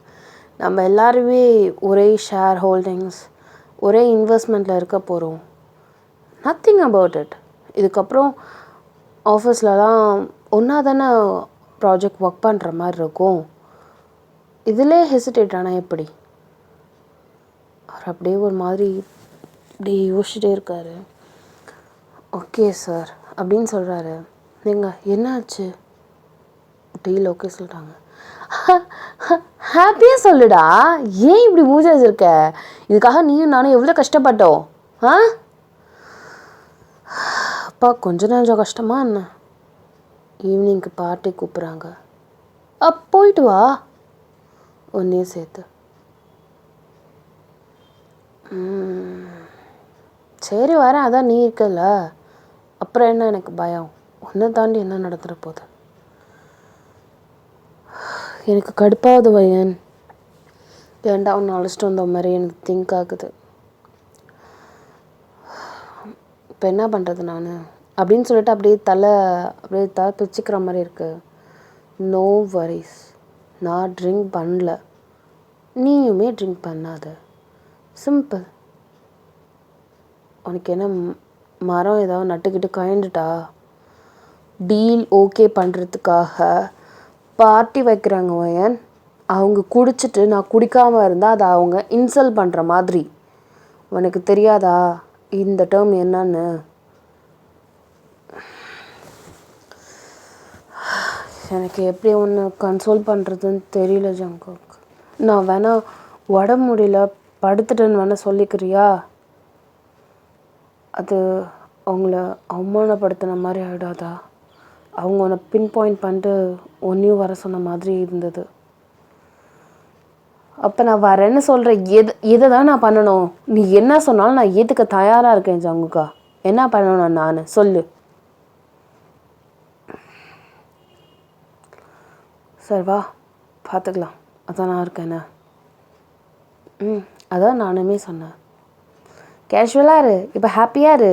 நம்ம எல்லாருமே ஒரே ஷேர் ஹோல்டிங்ஸ், ஒரே இன்வெஸ்ட்மெண்ட்டில் இருக்க போகிறோம். Nothing about it. இதுக்கப்புறம் ஆஃபீஸ்லலாம் ஒன்றா தானே ப்ராஜெக்ட் ஒர்க் பண்ணுற மாதிரி இருக்கும். இதிலே ஹெசிடேட் ஆனால் எப்படி? அவர் அப்படியே ஒரு மாதிரி அப்படியே யோசிச்சுட்டே இருக்காரு. ஓகே சார் அப்படின்னு சொல்கிறாரு. நீங்கள் என்னாச்சு? டீல் ஓகே சொல்லிட்டாங்க. ஹாப்பியாக சொல்லுடா, ஏன் இப்படி மூஞ்சி வச்சிருக்க? இதுக்காக நீயும் நானும் எவ்வளோ கஷ்டப்பட்டோம். அப்பா கொஞ்சம் கஷ்டமா என்ன? ஈவினிங்க்கு பார்ட்டி கூப்பிட்றாங்க. போயிட்டு வா ஒன்றையும் சேர்த்து. சரி வரேன், அதான் நீ இருக்கல, அப்புறம் என்ன எனக்கு பயம்? ஒன்றை தாண்டி என்ன நடந்துட போகுது? எனக்கு கடுப்பாகுது வயன். ஏன்டா ஒன்று அழைச்சிட்டு வந்த மாதிரி எனக்கு திங்க் ஆகுது. இப்போ என்ன பண்ணுறது நான் அப்படின்னு சொல்லிட்டு அப்படியே தலை பிச்சுக்கிற மாதிரி இருக்குது. நோ வரிஸ், நான் ட்ரிங்க் பண்ணல, நீயுமே ட்ரிங்க் பண்ணாத, சிம்பிள். உனக்கு என்ன மரம் ஏதாவது நட்டுக்கிட்டு கயண்டுட்டா? டீல் ஓகே பண்ணுறதுக்காக பார்ட்டி வைக்கிறாங்க வயன். அவங்க குடிச்சிட்டு நான் குடிக்காமல் இருந்தால் அதை அவங்க இன்சல்ட் பண்ணுற மாதிரி. உனக்கு தெரியாதா இந்த டேர்ம் என்னன்னு? எனக்கு எப்படி ஒன்று கன்சோல் பண்ணுறதுன்னு தெரியல ஜங்குக். நான் வேணா உடம்பு முடியல படுத்துட்டேன்னு வேணா சொல்லிக்கிறியா? அது அவங்கள அவமானப்படுத்தின மாதிரி ஆகிடாதா? அவங்க உன்னை பின் பாயிண்ட் பண்ணிட்டு ஒன்றையும் வர சொன்ன மாதிரி இருந்தது. அப்போ நான் வரேன்னு சொல்கிறேன். எதை தான் நான் பண்ணணும்? நீ என்ன சொன்னாலும் நான் ஏற்றுக்க தயாராக இருக்கேன் ஜங்குக்கா. என்ன பண்ணணும் நான் சொல்லு. சரி வா பார்த்துக்கலாம், அதான் நான் இருக்கேண்ணே. அதான் நானுமே சொன்னேன். கேஷுவலாக இரு, இப்போ ஹாப்பியாக இரு.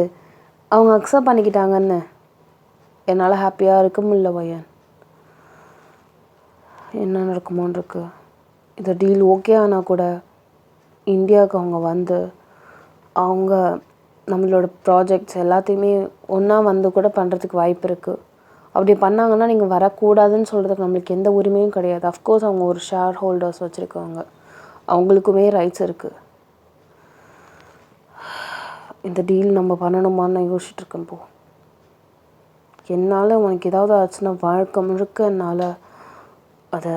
அவங்க அக்செப்ட் பண்ணிக்கிட்டாங்கன்னு என்னால் ஹாப்பியாக இருக்க முடியல வயன். என்ன நடக்குமோன்னு இருக்கு. இந்த டீல் ஓகே ஆனால் கூட இந்தியாவுக்கு அவங்க வந்து அவங்க நம்மளோட ப்ராஜெக்ட்ஸ் எல்லாத்தையுமே ஒன்றா வந்து கூட பண்ணுறதுக்கு வாய்ப்பு இருக்குது. அப்படி பண்ணாங்கன்னா நீங்கள் வரக்கூடாதுன்னு சொல்கிறதுக்கு நம்மளுக்கு எந்த உரிமையும் கிடையாது. அஃப்கோர்ஸ் அவங்க ஒரு ஷேர் ஹோல்டர்ஸ் வச்சுருக்காங்க, அவங்களுக்குமே ரைட்ஸ் இருக்குது. இந்த டீல் நம்ம பண்ணணுமான்னு நான் யோசிச்சுட்ருக்கேன். போ, என்னால் உனக்கு ஏதாவது ஆச்சுன்னா வாழ்க்கை முழுக்க என்னால் அதை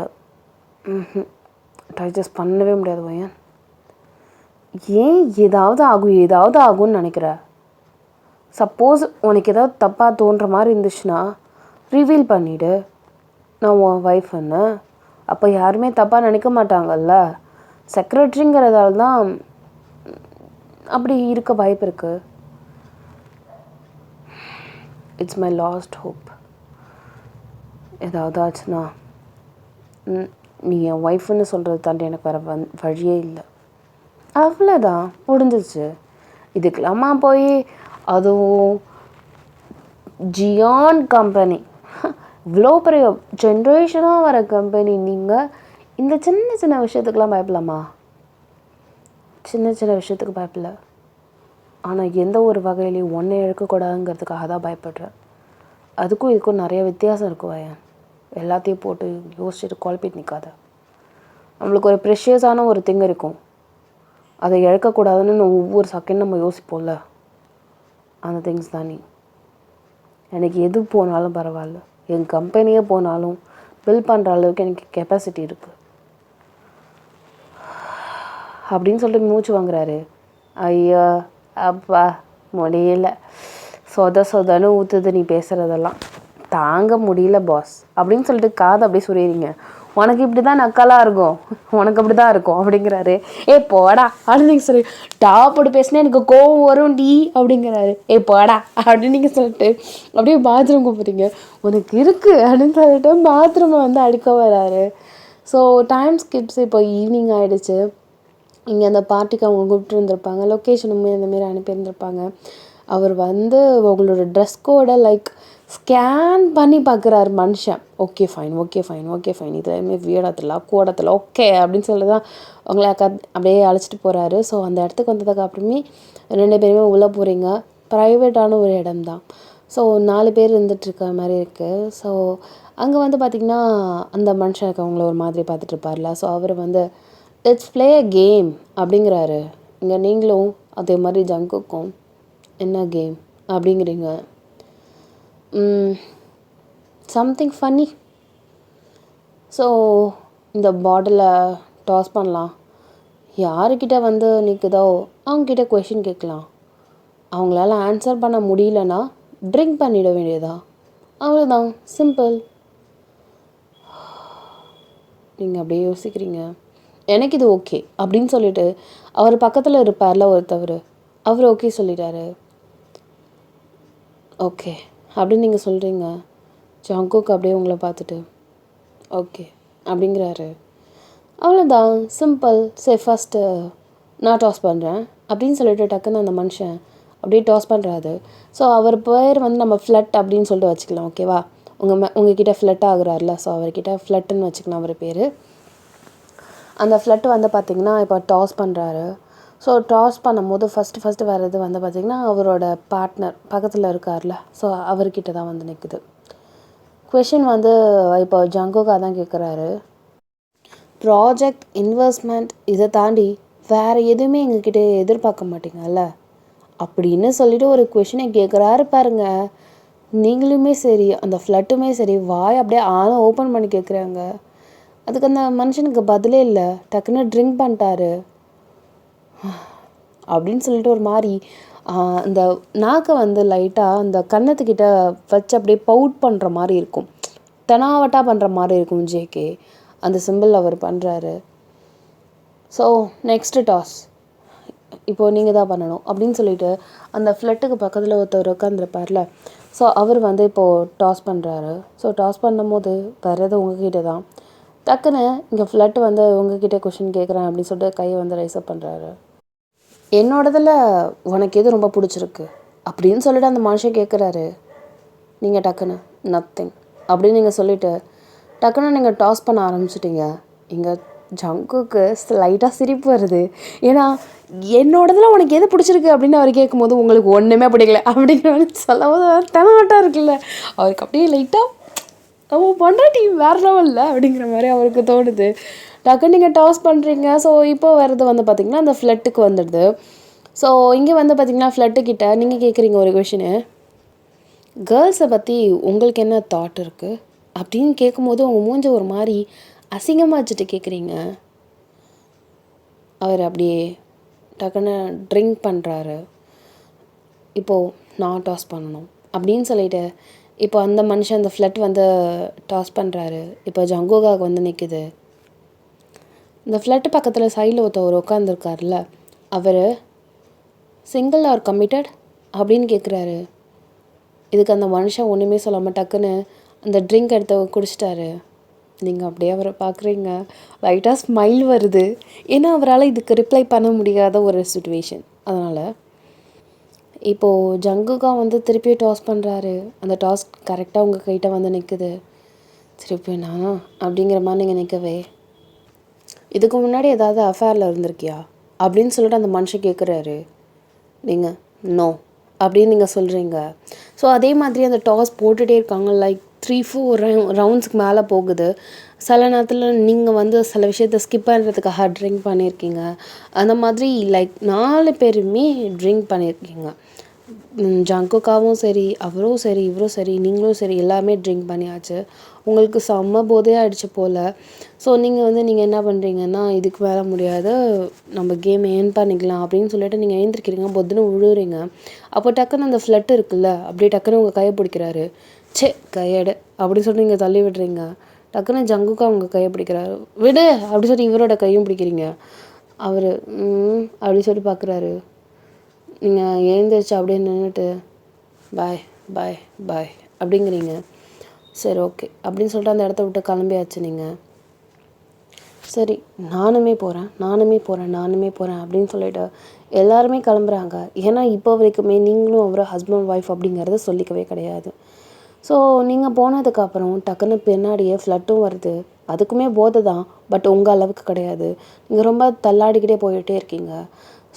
டைஜஸ்ட் பண்ணவே முடியாது வயன். ஏன் ஏதாவது ஆகும்னு நினைக்கிற? சப்போஸ் உனக்கு ஏதாவது தப்பாக தோன்ற மாதிரி இருந்துச்சுன்னா ரிவீல் பண்ணிவிடு, நான் உன் ஒய்ஃப்னு. அப்போ யாருமே தப்பாக நினைக்க மாட்டாங்கல்ல. செக்ரட்டரிங்கிறதால தான் அப்படி இருக்க வாய்ப்பு இருக்குது. It's my last hope. ஏதாவது ஆச்சுன்னா நீ என் ஒய்ஃப்னு சொல்கிறது தாண்டி எனக்கு வேறு வழியே இல்லை. அவ்வளோதான், முடிஞ்சிச்சு. இதுக்கெல்லாமா போய் அதுவும் ஜியான் கம்பெனி, இவ்வளோ பெரிய ஜென்ரேஷனாக வர கம்பெனி, நீங்கள் இந்த சின்ன சின்ன விஷயத்துக்கெலாம் பயப்படலாமா? சின்ன சின்ன விஷயத்துக்கு பயப்படல, ஆனால் எந்த ஒரு வகையிலையும் ஒன்றை இழக்கக்கூடாதுங்கிறதுக்காக தான் பயப்படுறேன். அதுக்கும் இதுக்கும் நிறைய வித்தியாசம் இருக்கும் வயன். எல்லாத்தையும் போட்டு யோசிச்சுட்டு குழப்பிட்டு நிற்காத. நம்மளுக்கு ஒரு ப்ரெஷியஸான ஒரு திங் இருக்கும், அதை இழக்கக்கூடாதுன்னு ஒவ்வொரு செகண்ட் நம்ம யோசிப்போம்ல, அந்த திங்ஸ் தான் நீ. எனக்கு எது போனாலும் பரவாயில்ல, என் கம்பெனியே போனாலும் பில் பண்ணுற அளவுக்கு எனக்கு கெப்பாசிட்டி இருக்குது அப்படின்னு சொல்லிட்டு மூச்சு வாங்குறாரு. ஐயா அப்பா முடியல, சொதன்னு ஊற்றுது நீ பேசுகிறதெல்லாம், தாங்க முடியல பாஸ் அப்படின்னு சொல்லிட்டு காதை அப்படியே சொல்லிடுறீங்க. உனக்கு இப்படி தான் நக்கலாக இருக்கும், உனக்கு அப்படி தான் இருக்கும் அப்படிங்கிறாரு. போடா அப்படின்னு நீங்கள் சொல்லி டாப்போடு பேசினா எனக்கு கோவம் வரும் டி அப்படிங்கிறாரு. போடா அப்படின்னு நீங்கள் சொல்லிட்டு அப்படியே பாத்ரூம் கூப்பிட்றீங்க. உனக்கு இருக்குது அப்படின்னு சொல்லிட்டு பாத்ரூமை வந்து அடிக்க வராரு. So time Schiff's. இப்போ ஈவினிங் ஆகிடுச்சு. இங்கே அந்த பார்ட்டிக்கு அவங்க கூப்பிட்டு இருந்திருப்பாங்க, லொக்கேஷனுமே இந்தமாரி அனுப்பியிருந்திருப்பாங்க. அவர் வந்து உங்களோட ட்ரெஸ் கோடை லைக் ஸ்கேன் பண்ணி பார்க்குறாரு மனுஷன். Okay fine, okay fine, okay fine, இது எதுவுமே வியடத்தில் கோடத்தில் ஓகே அப்படின்னு சொல்லி தான் உங்களை அப்படியே அழைச்சிட்டு போகிறாரு. ஸோ அந்த இடத்துக்கு வந்ததுக்கு அப்புறமே 2 பேருமே உள்ளே போகிறீங்க. ப்ரைவேட்டான ஒரு இடம் தான். ஸோ 4 பேர் இருந்துகிட்ருக்க மாதிரி இருக்குது. ஸோ அங்கே வந்து பார்த்திங்கன்னா அந்த மனுஷனுக்கு அவங்கள ஒரு மாதிரி பார்த்துட்டு இருப்பார்ல. ஸோ அவர் வந்து இட்ஸ் ப்ளே அ கேம் அப்படிங்கிறாரு. இங்கே நீங்களும் அதே மாதிரி ஜங்குக்கும் என்ன கேம் அப்படிங்கிறீங்க. Something funny. ஸோ இந்த பாட்டிலை டாஸ் பண்ணலாம். யாருக்கிட்ட வந்து நிற்குதோ அவங்கக்கிட்ட கொஷின் கேட்கலாம். அவங்களால ஆன்சர் பண்ண முடியலன்னா ட்ரிங்க் பண்ணிட வேண்டியதா, அவ்வளோதான், சிம்பிள். நீங்கள் அப்படியே யோசிக்கிறீங்க. எனக்கு இது ஓகே அப்படின்னு சொல்லிட்டு அவர் பக்கத்தில் இருப்பார்ல ஒருத்தவர், அவர் ஓகே சொல்லிட்டாரு. ஓகே அப்படின்னு நீங்கள் சொல்கிறீங்க. ஜங்குக்கு அப்படியே உங்களை பார்த்துட்டு ஓகே அப்படிங்கிறாரு. அவ்வளோதான், சிம்பிள். சரி ஃபஸ்ட்டு நான் டாஸ் பண்ணுறேன் அப்படின்னு சொல்லிட்டு டக்குன்னு அந்த மனுஷன் அப்படியே டாஸ் பண்ணுறாரு. ஸோ அவர் பேர் வந்து நம்ம ஃப்ளட் அப்படின்னு சொல்லிட்டு வச்சுக்கலாம். ஓகேவா? உங்ககிட்ட ஃப்ளட் ஆகுறாருல, ஸோ அவர்கிட்ட ஃப்ளட்டுன்னு வச்சுக்கலாம் அவர் பேர். அந்த ஃப்ளட்டு வந்து பார்த்திங்கன்னா இப்போ டாஸ் பண்ணுறாரு. ஸோ டாஸ் பண்ணும்போது ஃபஸ்ட்டு வர்றது வந்து பார்த்திங்கன்னா அவரோட பார்ட்னர் பக்கத்தில் இருக்கார்ல, ஸோ அவர்கிட்ட தான் வந்து நிற்குது. கொஷின் வந்து இப்போ ஜங்குக்காக தான் கேட்குறாரு. ப்ராஜெக்ட், இன்வெஸ்ட்மெண்ட் இதை தாண்டி வேறு எதுவுமே எங்ககிட்ட எதிர்பார்க்க மாட்டீங்கல்ல அப்படின்னு சொல்லிட்டு ஒரு கொஷினை கேட்குறாரு பாருங்க. நீங்களுமே சரி அந்த ஃப்ளட்டுமே சரி வாய் அப்படியே ஓப்பன் பண்ணி கேட்குறாங்க. அதுக்கு அந்த மனுஷனுக்கு பதிலே இல்லை. டக்குன்னு ட்ரிங்க் பண்ணிட்டாரு அப்படின்னு சொல்லிட்டு ஒரு மாதிரி அந்த நாக்கை வந்து லைட்டாக அந்த கன்னத்துக்கிட்ட வச்சு அப்படியே பவுட் பண்ணுற மாதிரி இருக்கும், தெனாவட்டா பண்ணுற மாதிரி இருக்கும். ஜேகே அந்த சிம்பிள் அவர் பண்ணுறாரு. ஸோ நெக்ஸ்ட்டு டாஸ் இப்போது நீங்கள் தான் பண்ணணும் அப்படின்னு சொல்லிட்டு அந்த ஃப்ளட்டுக்கு பக்கத்தில் ஒருத்தர் உட்காந்துருப்பார்ல, ஸோ அவர் வந்து இப்போது டாஸ் பண்ணுறாரு. ஸோ டாஸ் பண்ணும்போது வர்றது உங்ககிட்ட தான். டக்குன்னு இங்கே ஃப்ளட்டு வந்து உங்ககிட்ட கொஷின் கேட்குறேன் அப்படின்னு சொல்லிட்டு கையை வந்து ரைஸ்அப் பண்ணுறாரு. என்னோடதில் உனக்கு எது ரொம்ப பிடிச்சிருக்கு அப்படின்னு சொல்லிட்டு அந்த மனுஷன் கேட்குறாரு. நீங்கள் டக்குன்னு நத்திங் அப்படின்னு நீங்கள் சொல்லிவிட்டு டக்குன்னு நீங்கள் டாஸ் பண்ண ஆரம்பிச்சிட்டிங்க. இங்கே ஜங்குக்கு லைட்டாக சிரிப்பு வருது. ஏன்னா என்னோடதில் உனக்கு எது பிடிச்சிருக்கு அப்படின்னு அவர் கேட்கும்போது உங்களுக்கு ஒன்றுமே பிடிக்கல அப்படிங்கிற மாதிரி சொல்லும்போது தெனாவட்டா இருக்குல்ல, அவருக்கு அப்படியே லைட்டாக நம்ம பொண்டாட்டி வேறு லெவலில் அப்படிங்கிற மாதிரி அவருக்கு தோணுது. டக்குன்னு நீங்கள் டாஸ் பண்ணுறீங்க. ஸோ இப்போ வர்றது வந்து பார்த்திங்கன்னா அந்த ஃப்ளட்டுக்கு வந்துடுது. ஸோ இங்கே வந்து பார்த்திங்கன்னா ஃப்ளட்டுக்கிட்ட நீங்கள் கேட்குறீங்க ஒரு கொஷினு, கேர்ள்ஸை பற்றி உங்களுக்கு என்ன தாட் இருக்குது அப்படின்னு கேட்கும்போது உங்கள் மூஞ்ச ஒரு மாதிரி அசிங்கமாக வச்சுட்டு கேட்குறீங்க. அவர் அப்படியே டக்குன்னு ட்ரிங்க் பண்ணுறாரு. இப்போது நான் டாஸ் பண்ணணும் அப்படின்னு சொல்லிட்டு இப்போ அந்த மனுஷன் அந்த ஃப்ளட் வந்து டாஸ் பண்ணுறாரு. இப்போ ஜங்குகாக வந்து நிற்குது. இந்த ஃப்ளட்டு பக்கத்தில் சைடில் ஒருத்தவர் உட்காந்துருக்காருல, அவர் சிங்கிள் ஆர் கமிட்டட் அப்படின்னு கேட்குறாரு. இதுக்கு அந்த மனுஷன் ஒன்றுமே சொல்லாமல் டக்குன்னு அந்த ட்ரிங்க் எடுத்து குடிச்சிட்டாரு. நீங்கள் அப்படியே அவரை பார்க்குறீங்க, லைட்டாக ஸ்மைல் வருது. ஏன்னா அவரால் இதுக்கு ரிப்ளை பண்ண முடியாத ஒரு சுச்சுவேஷன். அதனால் இப்போது ஜங்குகா வந்து திருப்பி டாஸ் பண்ணுறாரு. அந்த டாஸ் கரெக்டாக உங்கள் கிட்ட வந்து நிற்குது. திருப்பினா அப்படிங்கிற மாதிரி நீங்கள் நிற்கவே, இதுக்கு முன்னாடி ஏதாவது அஃபேரில் இருந்திருக்கியா அப்படின்னு சொல்லிட்டு அந்த மனுஷன் கேட்குறாரு. நீங்கள் நோ அப்படின்னு நீங்கள் சொல்கிறீங்க. ஸோ அதே மாதிரி அந்த டாஸ் போட்டுகிட்டே இருக்காங்க. லைக் 3-4 ரவுண்ட்ஸ்க்கு மேலே போகுது. சில நேரத்தில் நீங்கள் வந்து சில விஷயத்த ஸ்கிப் பண்ணுறதுக்காக ட்ரிங்க் பண்ணியிருக்கீங்க. அந்த மாதிரி லைக் 4 பேருமே ட்ரிங்க் பண்ணியிருக்கீங்க. ஜங்குக்காவும் சரி, அவரும் சரி, இவரும் சரி, நீங்களும் சரி, எல்லாமே ட்ரிங்க் பண்ணியாச்சு. உங்களுக்கு செம்ம போதே ஆகிடுச்சு போல். ஸோ நீங்கள் என்ன பண்ணுறீங்கன்னா, இதுக்கு மேலே முடியாது, நம்ம கேம் ஏர்ன் பண்ணிக்கலாம் அப்படின்னு சொல்லிட்டு நீங்கள் எழுந்திருக்கிறீங்க, பொத்துன்னு விழுறீங்க. அப்போ டக்குன்னு அந்த ஃப்ளட் இருக்குல்ல, அப்படியே டக்குன்னு உங்கள் கையை பிடிக்கிறாரு. சே கையெடு அப்படின்னு சொல்லிட்டு நீங்கள் தள்ளி விடுறீங்க. டக்குன்னு ஜங்குக்கா உங்கள் கையை பிடிக்கிறாரு. விடு அப்படி சொல்லிட்டு இவரோட கையும் பிடிக்கிறீங்க. அவர் அப்படின்னு சொல்லி பார்க்குறாரு. நீங்கள் எழுந்திரிச்சு அப்படியே நின்றுட்டு பாய் பாய் பாய் அப்படிங்கிறீங்க. சரி ஓகே அப்படின்னு சொல்லிட்டு அந்த இடத்த விட்டு கிளம்பியாச்சு. நீங்கள் சரி நானுமே போகிறேன் அப்படின்னு சொல்லிட்டு எல்லாருமே கிளம்புறாங்க. ஏன்னா இப்போ வரைக்குமே நீங்களும் அவரும் ஹஸ்பண்ட் ஒய்ஃப் அப்படிங்கிறத சொல்லிக்கவே கிடையாது. ஸோ நீங்கள் போனதுக்கப்புறம் டக்குன்னு பின்னாடியே ஃப்ளட்டும் வருது. அதுக்குமே போதை தான், பட் உங்கள் அளவுக்கு கிடையாது. நீங்கள் ரொம்ப தள்ளாடிக்கிட்டே போயிட்டே இருக்கீங்க.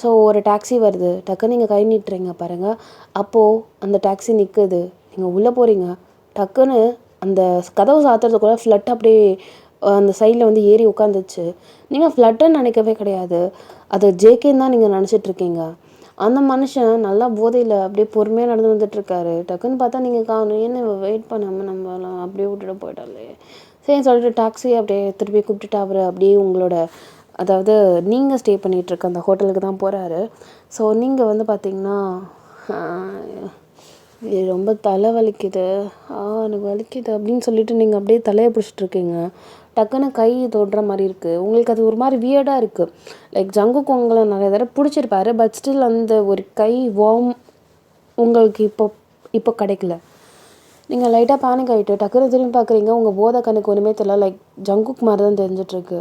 ஸோ ஒரு டாக்ஸி வருது, டக்குன்னு நீங்கள் கை நீட்டுறீங்க பாருங்கள். அப்போது அந்த டாக்ஸி நிற்குது, நீங்கள் உள்ளே போகிறீங்க. டக்குன்னு அந்த கதவு சாத்துறதுக்குள்ள ஃப்ளட் அப்படியே அந்த சைடில் வந்து ஏறி உட்காந்துச்சு. நீங்கள் ஃப்ளட்டுன்னு நினைக்கவே கிடையாது, அது ஜேகேன்னு தான் நீங்கள் நினச்சிட்ருக்கீங்க. அந்த மனுஷன் நல்லா போதையில் அப்படியே பொறுமையாக நடந்து வந்துட்டுருக்காரு. டக்குன்னு பார்த்தா நீங்கள் காணும். ஏன்னு வெயிட் பண்ணாமல் நம்மளாம் அப்படியே விட்டுட்டு போயிட்டாலே சரின்னு சொல்லிட்டு டாக்ஸி அப்படியே திருப்பி கூப்பிட்டுட்டு அவர் அப்படியே உங்களோட அதாவது நீங்கள் ஸ்டே பண்ணிகிட்ருக்க அந்த ஹோட்டலுக்கு தான் போகிறாரு. ஸோ நீங்கள் வந்து பார்த்தீங்கன்னா ரொம்ப தலை வலிக்குது, எனக்கு வலிக்குது அப்படின்னு சொல்லிட்டு நீங்கள் அப்படியே தலையை பிடிச்சிட்ருக்கீங்க. டக்குன்னு கை தொடுற மாதிரி இருக்குது. உங்களுக்கு அது ஒரு மாதிரி வியர்டாக இருக்குது. லைக் ஜங்குக்கு உங்களை நிறைய தடவை பிடிச்சிருப்பாரு, பட் ஸ்டில் அந்த ஒரு கை வார்ம் உங்களுக்கு இப்போ கிடைக்கல. நீங்கள் லைட்டாக பேனிக் ஆகிட்டு டக்குன்னு திரும்பி பார்க்குறீங்க. உங்கள் போதை கண்ணுக்கு ஒன்றுமே தெரியல. லைக் ஜங்குக்கு மாதிரி தான் தெரிஞ்சிட்ருக்கு.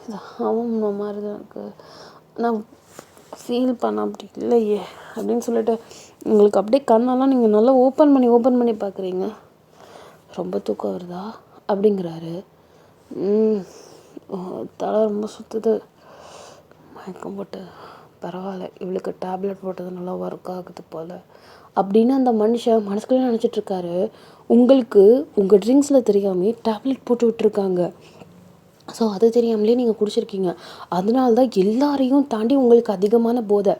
இது அவன் மாதிரி தான் இருக்குது, நான் ஃபீல் பண்ண அப்படி இல்லையே அப்படின்னு சொல்லிட்டு உங்களுக்கு அப்படியே கண்ணெல்லாம் நீங்கள் நல்லா ஓப்பன் பண்ணி பார்க்குறீங்க. ரொம்ப தூக்கம் வருதா அப்படிங்கிறாரு. தலை ரொம்ப சுற்றுது, மயக்கம் போட்டு பரவாயில்ல, இவளுக்கு டேப்லெட் போட்டது நல்லா ஒர்க் ஆகுது போல் அப்படின்னு அந்த மனுஷன் மனசுக்குள்ளே நினச்சிட்ருக்காரு. உங்களுக்கு உங்கள் ட்ரிங்க்ஸில் தெரியாமல் டேப்லெட் போட்டு விட்டுருக்காங்க. ஸோ அது தெரியாமலே நீங்கள் குடிச்சிருக்கீங்க. அதனால தான் எல்லாரையும் தாண்டி உங்களுக்கு அதிகமான போதை.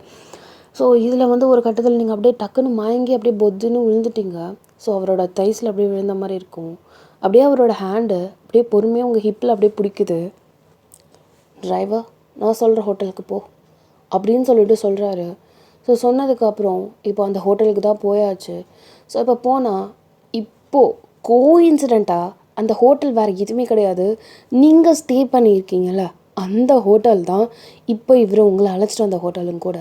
ஸோ இதில் வந்து ஒரு கட்டத்தில் நீங்கள் அப்படியே டக்குன்னு மயங்கி அப்படியே பொத்துன்னு விழுந்துட்டீங்க. ஸோ அவரோட தைஸில் அப்படியே விழுந்த மாதிரி இருக்கும். அப்படியே அவரோட ஹேண்டு அப்படியே பொறுமையாக உங்கள் ஹிப்பில் அப்படியே பிடிக்குது. டிரைவர், நான் சொல்கிற ஹோட்டலுக்கு போ அப்படின்னு சொல்லிட்டு சொல்கிறாரு. ஸோ சொன்னதுக்கப்புறம் இப்போ அந்த ஹோட்டலுக்கு தான் போயாச்சு. ஸோ இப்போ போனால் இப்போது கோஇன்சிடெண்ட்டாக அந்த ஹோட்டல் வேறு எதுவுமே கிடையாது, நீங்கள் ஸ்டே பண்ணியிருக்கீங்கள அந்த ஹோட்டல் தான் இப்போ இவர் உங்களை அழைச்சிட்டு வந்த ஹோட்டலும் கூட.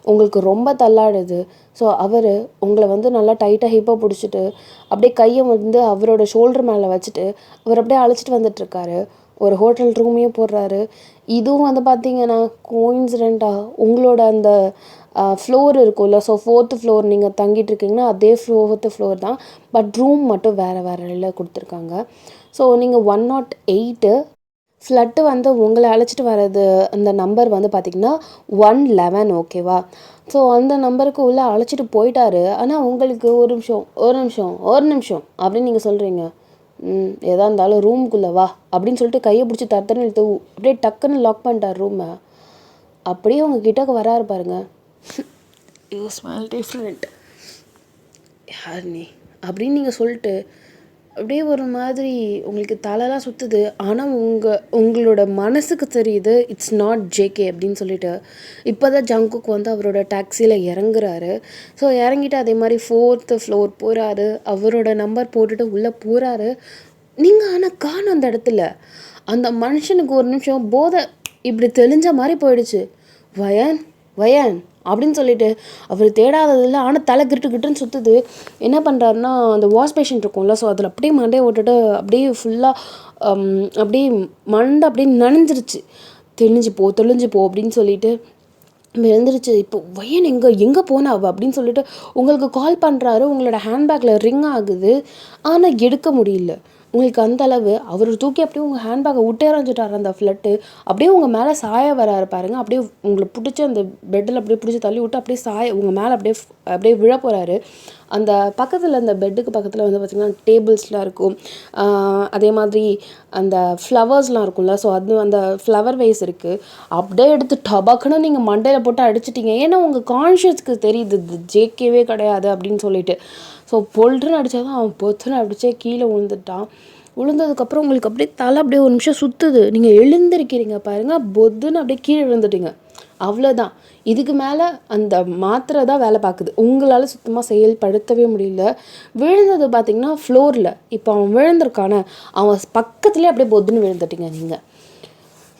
உங்களுக்கு ரொம்ப தள்ளாடுது. ஸோ அவர் உங்களை வந்து நல்லா டைட்டாக ஹிப்பாக பிடிச்சிட்டு அப்படியே கையை வந்து அவரோட ஷோல்டர் மேலே வச்சுட்டு அவர் அப்படியே அழைச்சிட்டு வந்துட்டுருக்காரு. ஒரு ஹோட்டல் ரூமையே போடுறாரு. இதுவும் வந்து பார்த்தீங்கன்னா கோஇன்சிடெண்ட்டாக உங்களோட அந்த ஃப்ளோர் இருக்கும்ல, ஸோ 4th ஃப்ளோர் நீங்கள் தங்கிட்டு இருக்கீங்கன்னா அதே 4th ஃப்ளோர் தான், பட் ரூம் மட்டும் வேறு கொடுத்துருக்காங்க. ஸோ நீங்கள் 108 ஃப்ளட்டு வந்து உங்களை அழைச்சிட்டு வர்றது அந்த நம்பர் வந்து பார்த்திங்கன்னா 111, ஓகேவா? ஸோ அந்த நம்பருக்கு உள்ளே அழைச்சிட்டு போயிட்டாரு. ஆனால் உங்களுக்கு ஒரு நிமிஷம் அப்படின்னு நீங்கள் சொல்கிறீங்க. எதாக இருந்தாலும் ரூமுக்குள்ளே வா அப்படின்னு சொல்லிட்டு கையை பிடிச்சி தரத்தன்னு இழுத்து அப்படியே டக்குன்னு லாக் பண்ணிட்டார் ரூமை. அப்படியே உங்கள் கிட்டக்கு வராரு பாருங்க. யூ ஸ்மெல் டிஃப்ரெண்ட், யார் நீ அப்படின்னு நீங்கள் சொல்லிட்டு அப்படியே ஒரு மாதிரி உங்களுக்கு தலைலாம் சுற்றுது. ஆனால் உங்களோட மனசுக்கு தெரியுது இட்ஸ் நாட் ஜேகே அப்படின்னு சொல்லிட்டு. இப்போ தான் ஜங்குக்கு வந்து அவரோட டாக்ஸியில் இறங்குறாரு. ஸோ இறங்கிட்டு அதே மாதிரி 4th ஃப்ளோர் போகிறாரு. அவரோட நம்பர் போட்டுட்டு உள்ளே போகிறாரு. நீங்கள் ஆனால் காணும் அந்த இடத்துல. அந்த மனுஷனுக்கு ஒரு நிமிஷம் போதை இப்படி தெளிஞ்ச மாதிரி போயிடுச்சு. வயன் அப்படின்னு சொல்லிட்டு அவர் தேடாததில்லை. ஆனால் தலை கிட்டுன்னு சுற்றுது. என்ன பண்ணுறாருன்னா அந்த வாஷ் பேஷன் இருக்கும்ல, ஸோ அதில் அப்படியே மண்டையை ஓட்டுட்டு அப்படியே ஃபுல்லாக அப்படியே மண்டை அப்படியே நனைஞ்சிருச்சு. தெளிஞ்சு போ அப்படின்னு சொல்லிட்டு எழுந்திரிச்சு. இப்போ வயன் எங்கே போனாவ அப்படின்னு சொல்லிட்டு உங்களுக்கு கால் பண்ணுறாரு. உங்களோட ஹேண்ட்பேக்கில் ரிங் ஆகுது, ஆனால் எடுக்க முடியல. உங்களுக்கு அந்த அளவு அவர் தூக்கி அப்படியே உங்கள் ஹேண்ட்பேக்கை விட்டே எறிஞ்சிட்டார் அந்த ஃப்ளட்டு. அப்படியே உங்கள் மேலே சாய வராரு பாருங்கள். அப்படியே உங்களை பிடிச்சி அந்த பெட்டில் அப்படியே பிடிச்சி தள்ளி விட்டு அப்படியே உங்கள் மேலே அப்படியே விழ போகிறாரு. அந்த பக்கத்தில் அந்த பெட்டுக்கு பக்கத்தில் வந்து பார்த்திங்கன்னா டேபிள்ஸ்லாம் இருக்கும். அதே மாதிரி அந்த ஃப்ளவர்ஸ்லாம் இருக்கும்ல, ஸோ அது அந்த ஃப்ளவர் வைஸ் இருக்குது. அப்படியே எடுத்து டபக்குன்னு நீங்கள் மண்டையில் போட்டு அடிச்சிட்டிங்க. ஏன்னா உங்கள் கான்ஷியஸ்க்கு தெரியுது இது ஜேகேவே கிடையாது அப்படின்னு சொல்லிட்டு. ஸோ பொல்ட்ருன்னு அடித்தா தான் அவன் பொத்துன்னு அடித்தே கீழே விழுந்துட்டான். விழுந்ததுக்கப்புறம் உங்களுக்கு அப்படியே தலை அப்படியே ஒரு நிமிஷம் சுற்றுது. நீங்கள் எழுந்திருக்கிறீங்க பாருங்கள், பொத்துன்னு அப்படியே கீழே விழுந்துட்டீங்க. அவ்வளோதான். இதுக்கு மேலே அந்த மாத்திரை தான் வேலை பார்க்குது. உங்களால் சுத்தமாக செயல்படுத்தவே முடியல. விழுந்தது பார்த்திங்கன்னா ஃப்ளோரில். இப்போ அவன் விழுந்திருக்கானே, அவன் பக்கத்துலேயே அப்படியே பொத்துன்னு விழுந்துட்டீங்க நீங்கள்.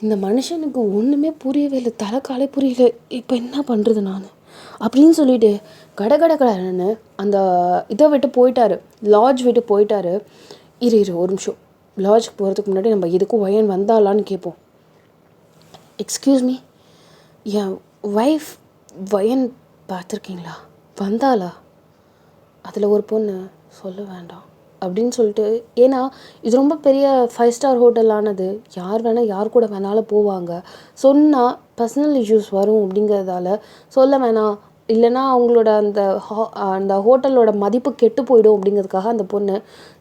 இந்த மனுஷனுக்கு ஒன்றுமே புரியவே இல்லை, தலைக்காலே புரியல. இப்போ என்ன பண்ணுறது நான் அப்படின்னு சொல்லிட்டு கடன்னு அந்த இதை விட்டு போயிட்டாரு, லாட்ஜ் விட்டு போயிட்டாரு. இரு ஒரு நிமிஷம், லாட்ஜுக்கு போகிறதுக்கு முன்னாடி நம்ம எதுக்கும் வயன் வந்தாலான்னு கேட்போம். எக்ஸ்கியூஸ் மீ, என் ஒய்ஃப் வயன் பார்த்துருக்கீங்களா, வந்தாளா? அதில் ஒரு பொண்ணு சொல்ல வேண்டாம் அப்படின்னு சொல்லிட்டு, ஏன்னா இது ரொம்ப பெரிய 5 ஸ்டார் ஹோட்டலானது, யார் வேணால் யார் கூட வேணாலும் போவாங்க. சொன்னால் பர்சனல் இஷ்யூஸ் வரும் அப்படிங்கிறதால சொல்ல வேணாம், இல்லைனா அவங்களோட அந்த ஹோட்டலோட மதிப்பு கெட்டு போயிடும் அப்படிங்கிறதுக்காக அந்த பொண்ணு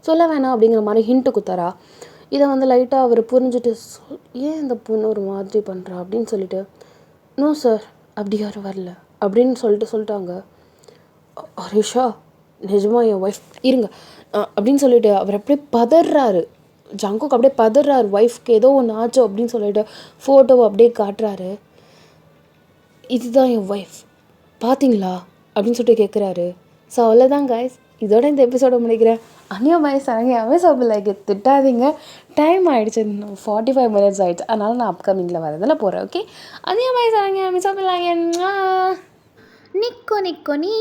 சொல்ல வேணாம் அப்படிங்கிற மாதிரி ஹிண்ட்டு குத்தாரா. இதை வந்து லைட்டாக அவர் புரிஞ்சுட்டு ஏன் இந்த பொண்ணு ஒரு மாதிரி பண்ணுறா அப்படின்னு சொல்லிட்டு, நோ சார் அப்படி யாரும் வரல அப்படின்னு சொல்லிட்டாங்க. ஹரிஷா நிஜமாக என் ஒய்ஃப் இருங்க அப்படின்னு சொல்லிட்டு அவர் அப்படியே பதறாரு. ஜங்குக்கு அப்படியே பதறாரு, ஒய்ஃப்க்கு ஏதோ ஒன்று ஆச்சோ அப்படின்னு சொல்லிட்டு ஃபோட்டோவை அப்படியே காட்டுறாரு. இதுதான் என் ஒய்ஃப் பார்த்தீங்களா அப்படின்னு சொல்லிட்டு கேட்குறாரு. ஸோ அவ்வளோதான் கைஸ், இதோட இந்த எபிசோட முடிக்கிறேன். அந்நியமாய் சரங்கையாமே சாப்பிடல, திட்டாதீங்க. டைம் ஆகிடுச்சு, 45 minutes ஆகிடுச்சு. அதனால் நான் அப்கமிங்கில் வரதில் போகிறேன். ஓகே, அந்நியமாய் சரங்கையாமே சாப்பிடலாங்க. நிக்கோ நிக்கோ நீ.